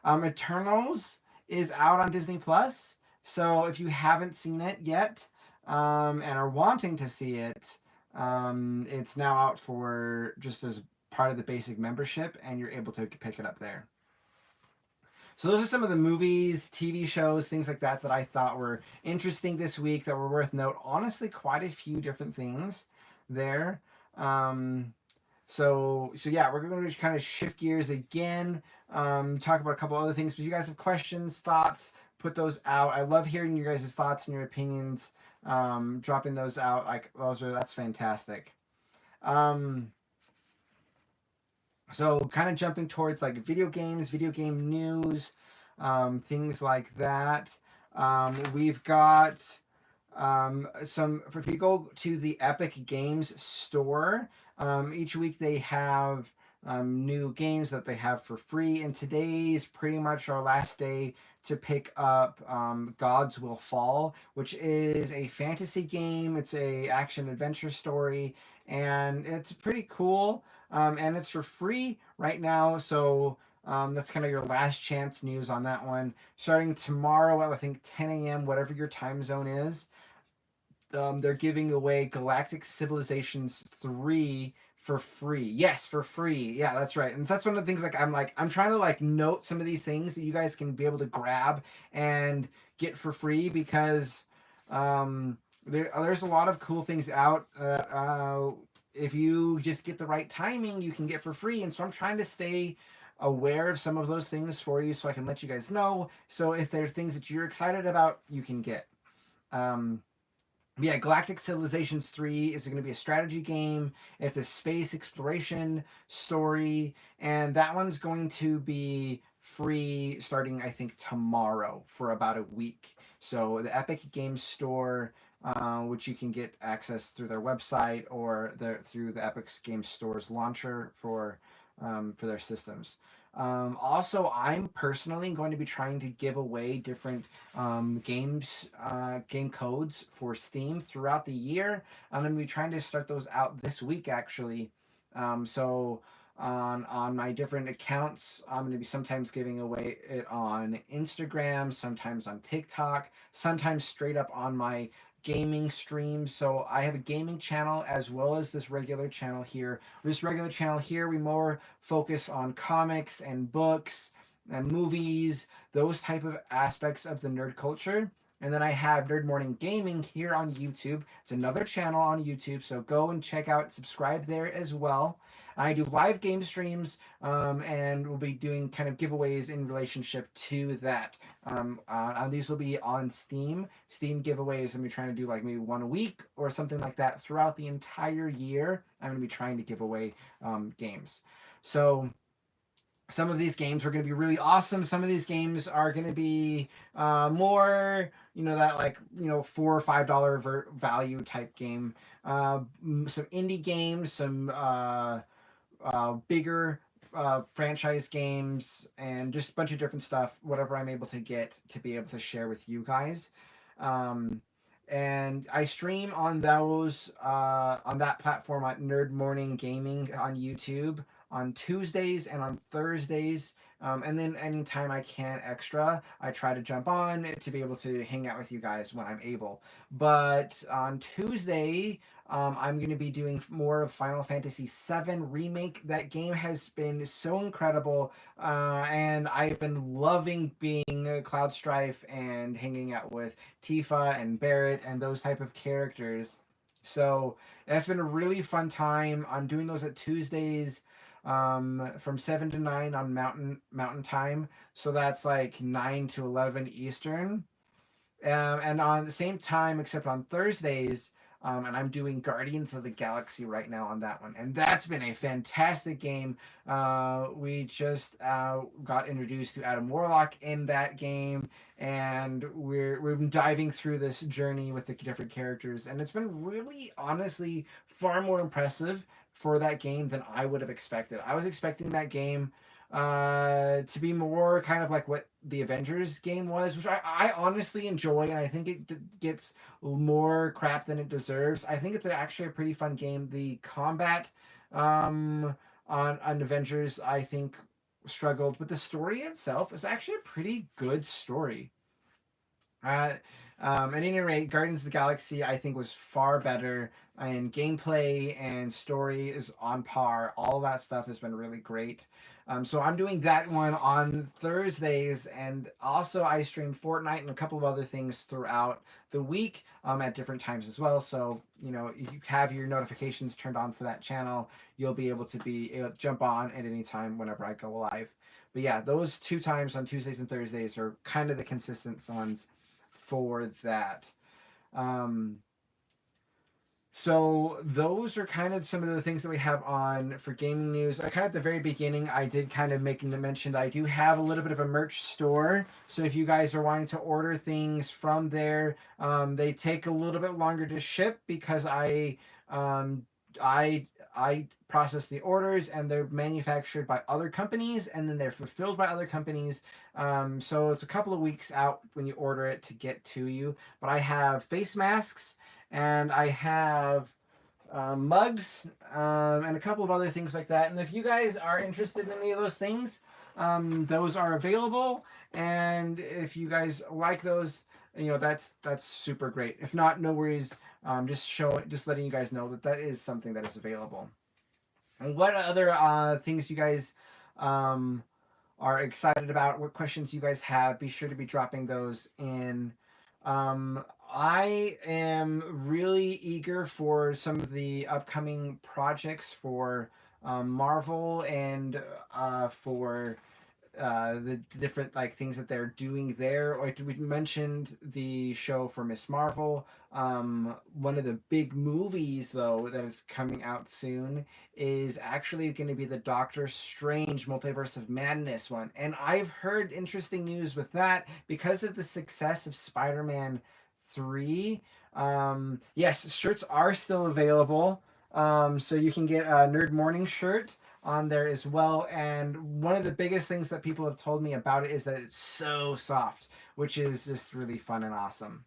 Eternals is out on Disney Plus. So if you haven't seen it yet, and are wanting to see it, it's now out for just as part of the basic membership, and you're able to pick it up there. So those are some of the movies, TV shows, things like that that I thought were interesting this week that were worth note. Honestly, quite a few different things there. Um, so yeah, we're going to kind of shift gears again, talk about a couple other things. But if you guys have questions, thoughts, put those out. I love hearing your guys' thoughts and your opinions. Dropping those out, like that's fantastic. Um, so kind of jumping towards like video games, video game news, things like that. We've got some if you go to the Epic Games store, each week they have new games that they have for free, and today's pretty much our last day to pick up Gods Will Fall, which is a fantasy game. It's a action adventure story, and it's pretty cool. And it's for free right now, so that's kind of your last chance news on that one. Starting tomorrow at I think 10 a.m., whatever your time zone is, they're giving away Galactic Civilizations 3 for free. Yes, for free. Yeah, that's right. And that's one of the things I'm trying to like note some of these things that you guys can be able to grab and get for free because there's a lot of cool things out that if you just get the right timing, you can get for free. And so I'm trying to stay aware of some of those things for you so I can let you guys know. So if there are things that you're excited about, you can get. Um, yeah, Galactic Civilizations 3 is going to be a strategy game. It's a space exploration story, and that one's going to be free starting, I think, tomorrow for about a week. So the Epic Games Store, which you can get access through their website or through the Epic Games Store's launcher for their systems. Also, I'm personally going to be trying to give away different game codes for Steam throughout the year. I'm going to be trying to start those out this week, actually. So on my different accounts, I'm going to be sometimes giving away it on Instagram, sometimes on TikTok, sometimes straight up on my gaming streams. So I have a gaming channel as well as this regular channel here. This regular channel here, we more focus on comics and books and movies, those type of aspects of the nerd culture. And then I have Nerd Morning Gaming here on YouTube. It's another channel on YouTube, so go and check out, subscribe there as well. I do live game streams, and we'll be doing kind of giveaways in relationship to that. These will be on Steam giveaways. I'm gonna be trying to do like maybe one a week or something like that throughout the entire year. I'm gonna be trying to give away games. So some of these games are going to be really awesome. Some of these games are going to be more, that like, $4 or $5 value type game. Some indie games, some bigger franchise games, and just a bunch of different stuff, whatever I'm able to get to be able to share with you guys. Um, and I stream on those on that platform at Nerd Morning Gaming on YouTube on Tuesdays and on Thursdays. And then anytime I can extra, I try to jump on to be able to hang out with you guys when I'm able. But on Tuesday, I'm going to be doing more of Final Fantasy VII Remake. That game has been so incredible, and I've been loving being Cloud Strife and hanging out with Tifa and Barrett and those type of characters. So that's been a really fun time. I'm doing those at Tuesdays, from 7 to 9 on mountain time. So that's like 9 to 11 Eastern. And on the same time, except on Thursdays, and I'm doing Guardians of the Galaxy right now on that one, and that's been a fantastic game. We just got introduced to Adam Warlock in that game, and we've been diving through this journey with the different characters, and it's been really, honestly, far more impressive for that game than I would have expected. I was expecting that game to be more kind of like what the Avengers game was, which I honestly enjoy, and I think it gets more crap than it deserves. I think it's actually a pretty fun game. The combat on Avengers, I think, struggled, but the story itself is actually a pretty good story. At any rate, Guardians of the Galaxy I think was far better, and gameplay and story is on par. All that stuff has been really great. So I'm doing that one on Thursdays, and also I stream Fortnite and a couple of other things throughout the week at different times as well. So if you have your notifications turned on for that channel, you'll be able to jump on at any time whenever I go live. But yeah, those 2 times on Tuesdays and Thursdays are kind of the consistent ones for that. So those are kind of some of the things that we have on for gaming news. Kind of at the very beginning, I did kind of make the mention that I do have a little bit of a merch store. So if you guys are wanting to order things from there, they take a little bit longer to ship because um, I process the orders, and they're manufactured by other companies, and then they're fulfilled by other companies. So it's a couple of weeks out when you order it to get to you. But I have face masks, and I have mugs, and a couple of other things like that. And if you guys are interested in any of those things, those are available. And if you guys like those, that's super great. If not, no worries. Just letting you guys know that is something that is available. And what other things you guys are excited about? What questions you guys have? Be sure to be dropping those in. I am really eager for some of the upcoming projects for Marvel, and for the different like things that they're doing there. Like we mentioned the show for Miss Marvel. One of the big movies though that is coming out soon is actually going to be the Doctor Strange Multiverse of Madness one, and I've heard interesting news with that because of the success of Spider-Man 3. Yes, shirts are still available. So you can get a Nerd Morning shirt on there as well. And one of the biggest things that people have told me about it is that it's so soft, which is just really fun and awesome.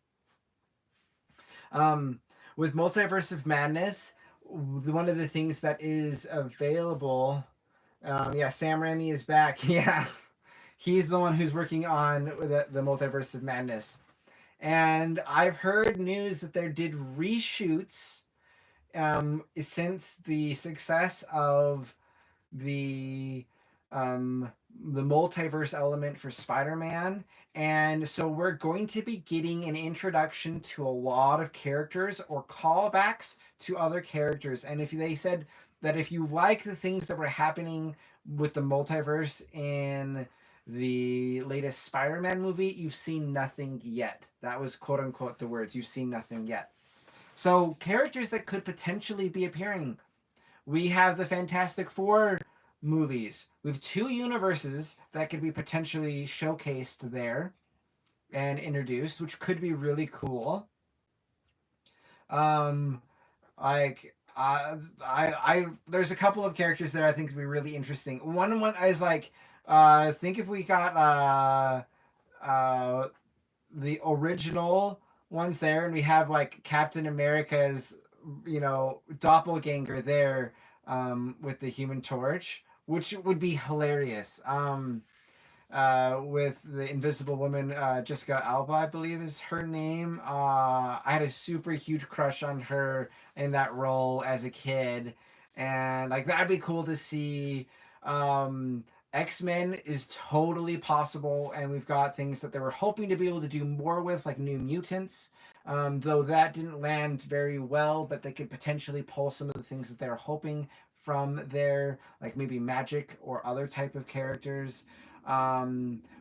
With Multiverse of Madness, one of the things that is available, yeah, Sam Raimi is back. Yeah, he's the one who's working on the Multiverse of Madness. And I've heard news that they did reshoots since the success of the um, the multiverse element for Spider-Man. And so we're going to be getting an introduction to a lot of characters or callbacks to other characters. And if they said that if you like the things that were happening with the multiverse in the latest Spider-Man movie, you've seen nothing yet. That was quote unquote the words. You've seen nothing yet. So characters that could potentially be appearing. We have the Fantastic Four movies. We have two universes that could be potentially showcased there and introduced, which could be really cool. Um, like there's a couple of characters there I think would be really interesting. One is like, think if we got uh the original ones there, and we have like Captain America's, doppelganger there, with the Human Torch, which would be hilarious. With the Invisible Woman, Jessica Alba, I believe is her name. I had a super huge crush on her in that role as a kid, and like that'd be cool to see. Um, X Men is totally possible, and we've got things that they were hoping to be able to do more with, like New Mutants. Though that didn't land very well, but they could potentially pull some of the things that they're hoping from there, like maybe magic or other type of characters.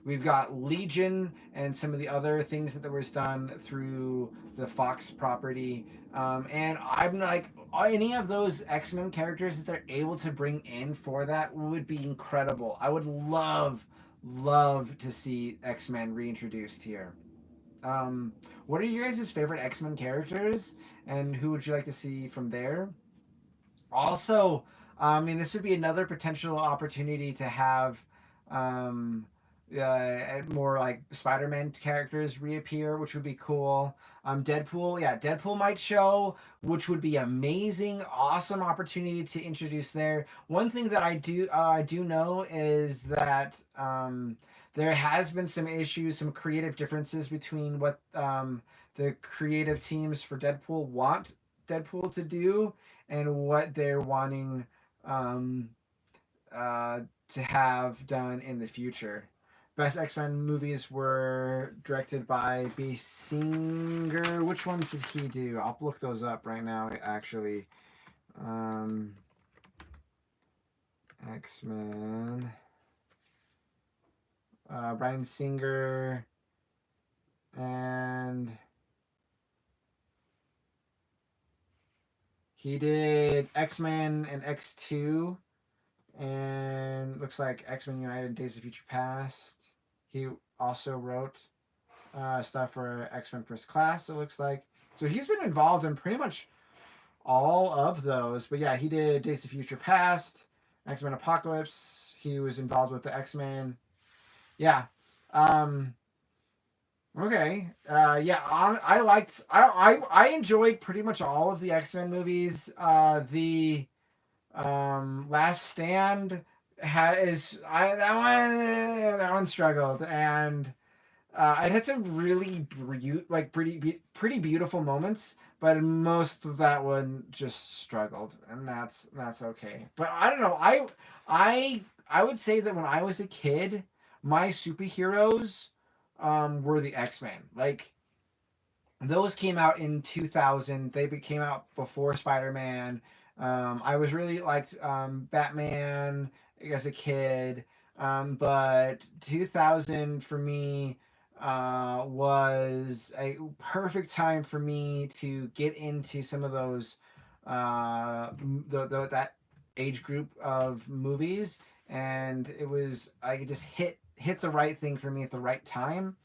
We've got Legion and some of the other things that was done through the Fox property. And I'm like, any of those X-Men characters that they're able to bring in for that would be incredible. I would love to see X-Men reintroduced here. What are your guys' favorite X-Men characters, and who would you like to see from there? Also, I mean, this would be another potential opportunity to have um, more like Spider-Man characters reappear, which would be cool. Deadpool, yeah, Deadpool might show, which would be amazing, awesome opportunity to introduce there. One thing that I do know is that there has been some issues, some creative differences between what the creative teams for Deadpool want Deadpool to do and what they're wanting um, uh, to have done in the future. Best X Men movies were directed by B. Singer. Which ones did he do? I'll look those up right now, actually. Um, X Men. Bryan Singer. And he did X Men and X2. And looks like X-Men United, Days of Future Past. He also wrote stuff for X-Men First Class, it looks like. So he's been involved in pretty much all of those. But yeah, he did Days of Future Past, X-Men Apocalypse. He was involved with the X-Men. Yeah. Um, okay. Yeah, I enjoyed pretty much all of the X-Men movies. The Last Stand has I that one struggled, and it had some really pretty beautiful moments, but most of that one just struggled, and that's okay. But I don't know. I would say that when I was a kid, my superheroes were the X-Men. Like those came out in 2000. They came out before Spider-Man. I was really liked Batman as a kid, but 2000 for me was a perfect time for me to get into some of those that age group of movies, and it was I could just hit the right thing for me at the right time.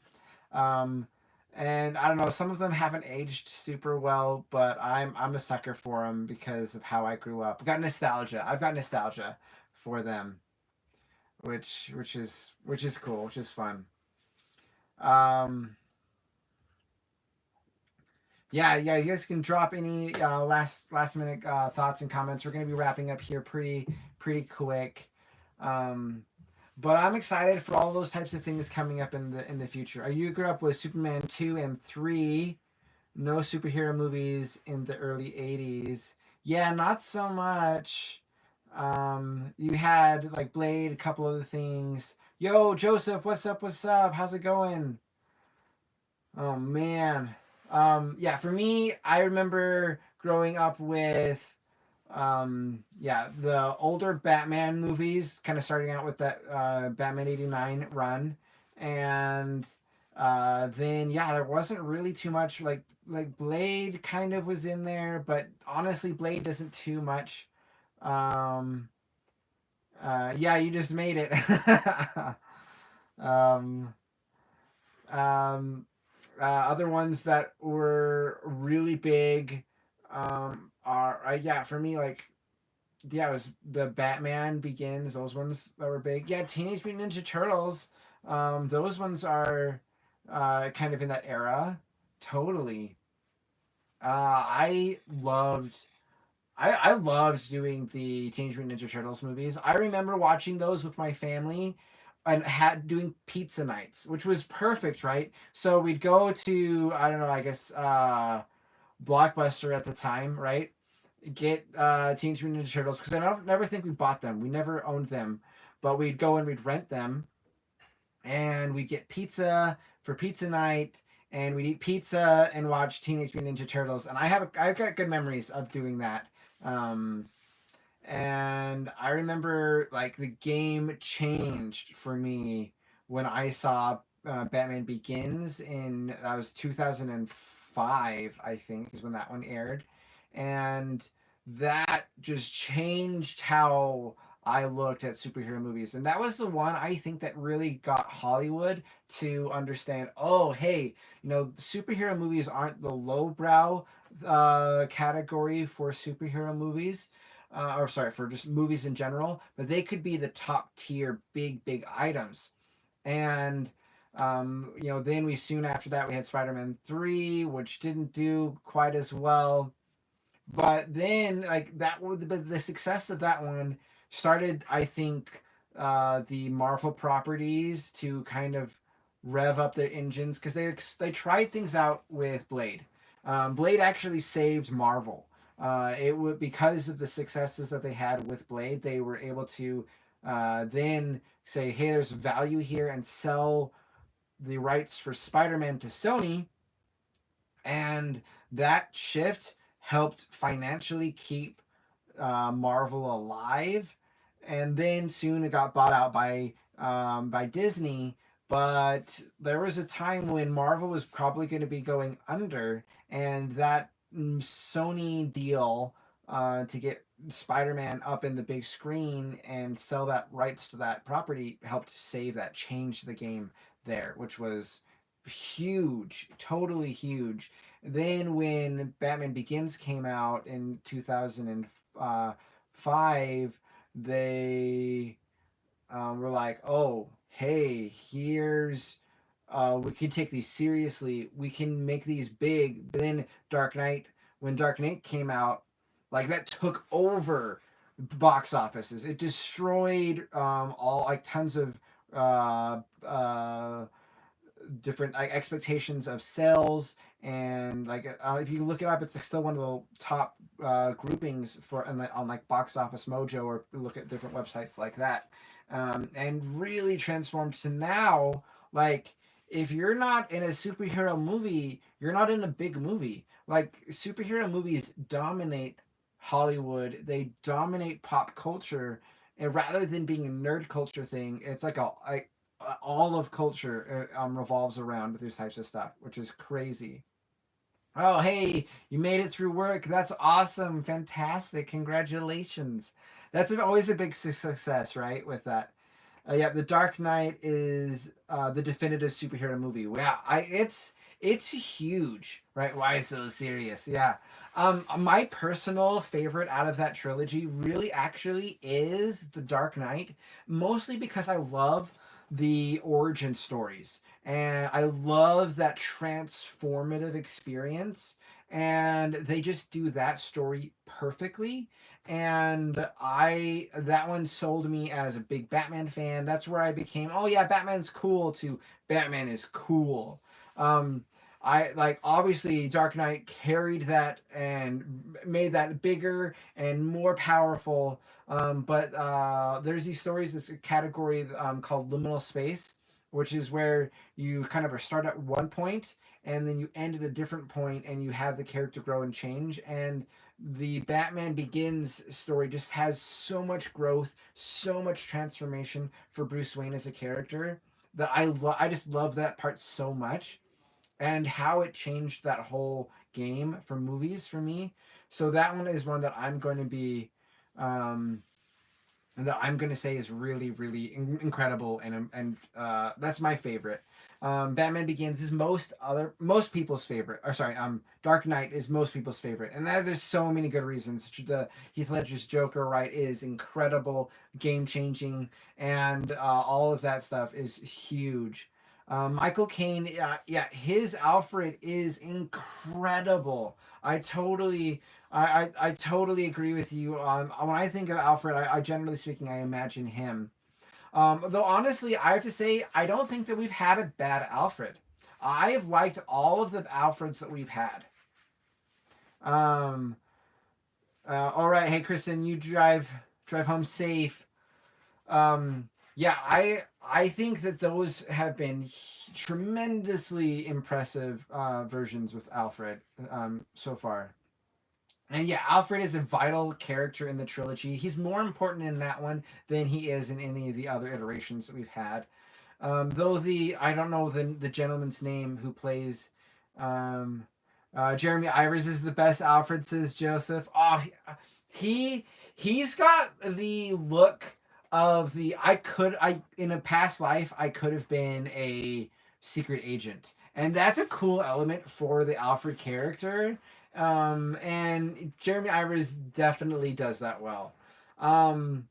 Um, and I don't know, some of them haven't aged super well, but I'm a sucker for them because of how I grew up. I've got nostalgia for them, which is cool, which is fun. Um, yeah. You guys can drop any last minute thoughts and comments. We're gonna be wrapping up here pretty quick. Um, But I'm excited for all those types of things coming up in the future. You grew up with Superman 2 and 3, no superhero movies in the early 80s. Yeah, not so much. You had like Blade, a couple other things. Yo, Joseph, what's up? What's up? How's it going? Oh man. Yeah, for me, I remember growing up with yeah, the older Batman movies, kind of starting out with that Batman 89 run. And then yeah, there wasn't really too much like Blade kind of was in there, but honestly Blade doesn't too much. Um yeah, you just made it. um um Other ones that were really big are yeah, for me, like yeah, it was the Batman Begins. Those ones that were big. Yeah, Teenage Mutant Ninja Turtles. Those ones are kind of in that era. Totally. I loved. I loved doing the Teenage Mutant Ninja Turtles movies. I remember watching those with my family and had doing pizza nights, which was perfect, right? So we'd go to, I don't know, I guess Blockbuster at the time, right? Get Teenage Mutant Ninja Turtles because I don't never think we bought them. We never owned them, but we'd go and we'd rent them, and we'd get pizza for pizza night, and we'd eat pizza and watch Teenage Mutant Ninja Turtles. And I've got good memories of doing that. Um, and I remember like the game changed for me when I saw Batman Begins in that was 2005, I think, is when that one aired, and that just changed how I looked at superhero movies. And that was the one I think that really got Hollywood to understand, oh hey, superhero movies aren't the lowbrow category for superhero movies, or sorry, for just movies in general, but they could be the top tier big items. And then we soon after that we had Spider-Man 3, which didn't do quite as well. But then like that would the success of that one started, I think, the Marvel properties to kind of rev up their engines because they tried things out with Blade. Blade actually saved Marvel. It would because of the successes that they had with Blade, they were able to then say, "Hey, there's value here," and sell the rights for Spider-Man to Sony, and that shift helped financially keep Marvel alive. And then soon it got bought out by Disney. But there was a time when Marvel was probably going to be going under, and that Sony deal to get Spider-Man up in the big screen and sell that rights to that property helped save that, change the game there, which was huge, totally huge. Then when Batman Begins came out in 2005, they were like, "Oh, hey, here's we can take these seriously. We can make these big." But then when Dark Knight came out, like that took over box offices. It destroyed all like tons of uh, uh, different like expectations of sales, and like if you look it up, it's like still one of the top groupings for on like Box Office Mojo, or look at different websites like that, and really transformed to now, like if you're not in a superhero movie, you're not in a big movie. Like superhero movies dominate Hollywood, they dominate pop culture, and rather than being a nerd culture thing, it's like all of culture revolves around these types of stuff, which is crazy. Oh, hey, you made it through work. That's awesome. Fantastic. Congratulations. That's always a big success, right? With that. Yeah, The Dark Knight is the definitive superhero movie. Wow, it's huge, right? Why so serious? Yeah. My personal favorite out of that trilogy really actually is The Dark Knight, mostly because I love the origin stories and I love that transformative experience. and they just do that story perfectly. And I that one sold me as a big Batman fan. That's where I became, oh yeah, Batman's cool, to Batman is cool. Um, I like, obviously Dark Knight carried that and made that bigger and more powerful. But there's these stories, this category called liminal space, which is where you kind of start at one point and then you end at a different point and you have the character grow and change. And the Batman Begins story just has so much growth, so much transformation for Bruce Wayne as a character, that I just love that part so much, and how it changed that whole game for movies for me. So that one is one that I'm going to be um, that I'm gonna say is really, really incredible, and that's my favorite. Batman Begins is most people's favorite. Or sorry, Dark Knight is most people's favorite, and there's so many good reasons. The Heath Ledger's Joker, right, is incredible, game changing, and all of that stuff is huge. Michael Caine, yeah, his Alfred is incredible. I totally agree with you. When I think of Alfred, I generally speaking, I imagine him. Though honestly, I have to say, I don't think that we've had a bad Alfred. I have liked all of the Alfreds that we've had. Um, all right, hey Kristen, you drive home safe. Yeah, I think that those have been tremendously impressive versions with Alfred so far. And yeah, Alfred is a vital character in the trilogy. He's more important in that one than he is in any of the other iterations that we've had. Though I don't know the gentleman's name who plays um, Jeremy Irons is the best Alfred, says Joseph. Oh, he he's got the look of the I in a past life I could have been a secret agent, and that's a cool element for the Alfred character. And Jeremy Irons definitely does that well. Um,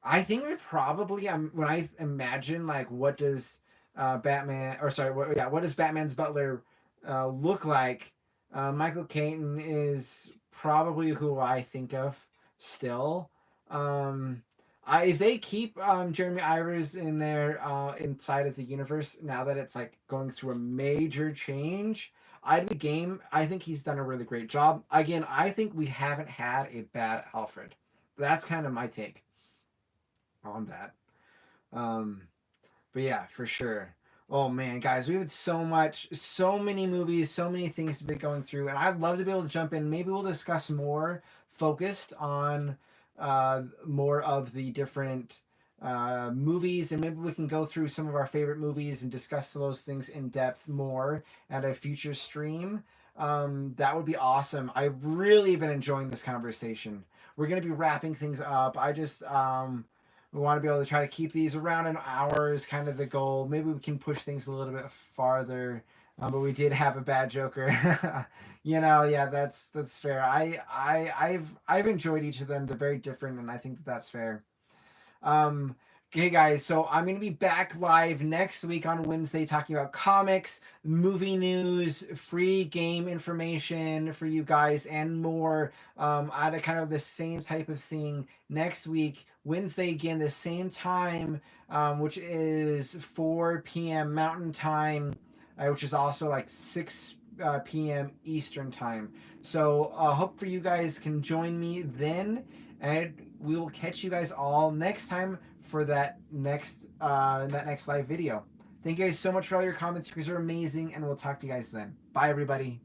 I think that probably when I imagine like what does Batman, or sorry, what does Batman's butler look like? Michael Caine is probably who I think of still. Um, if they keep Jeremy Irons in there inside of the universe now that it's like going through a major change, I'd be game. I think he's done a really great job. Again, I think we haven't had a bad Alfred. That's kind of my take on that. Um, but yeah, for sure. Oh man, guys, we had so many movies, so many things to be going through, and I'd love to be able to jump in. Maybe we'll discuss more focused on more of the different movies, and maybe we can go through some of our favorite movies and discuss those things in depth more at a future stream. That would be awesome. I've really been enjoying this conversation. We're gonna be wrapping things up. We want to be able to try to keep these around an hour is kind of the goal. Maybe we can push things a little bit farther. But we did have a bad Joker. Yeah, that's fair. I've enjoyed each of them. They're very different, and I think that that's fair. Um, okay, guys, so I'm going to be back live next week on Wednesday talking about comics, movie news, free game information for you guys, and more. I had a kind of the same type of thing next week, Wednesday again, the same time, which is 4 p.m. Mountain Time, which is also like 6 p.m. Eastern Time. So hope for you guys can join me then, and we will catch you guys all next time for that next live video. Thank you guys so much for all your comments. You guys are amazing, and we'll talk to you guys then. Bye, everybody.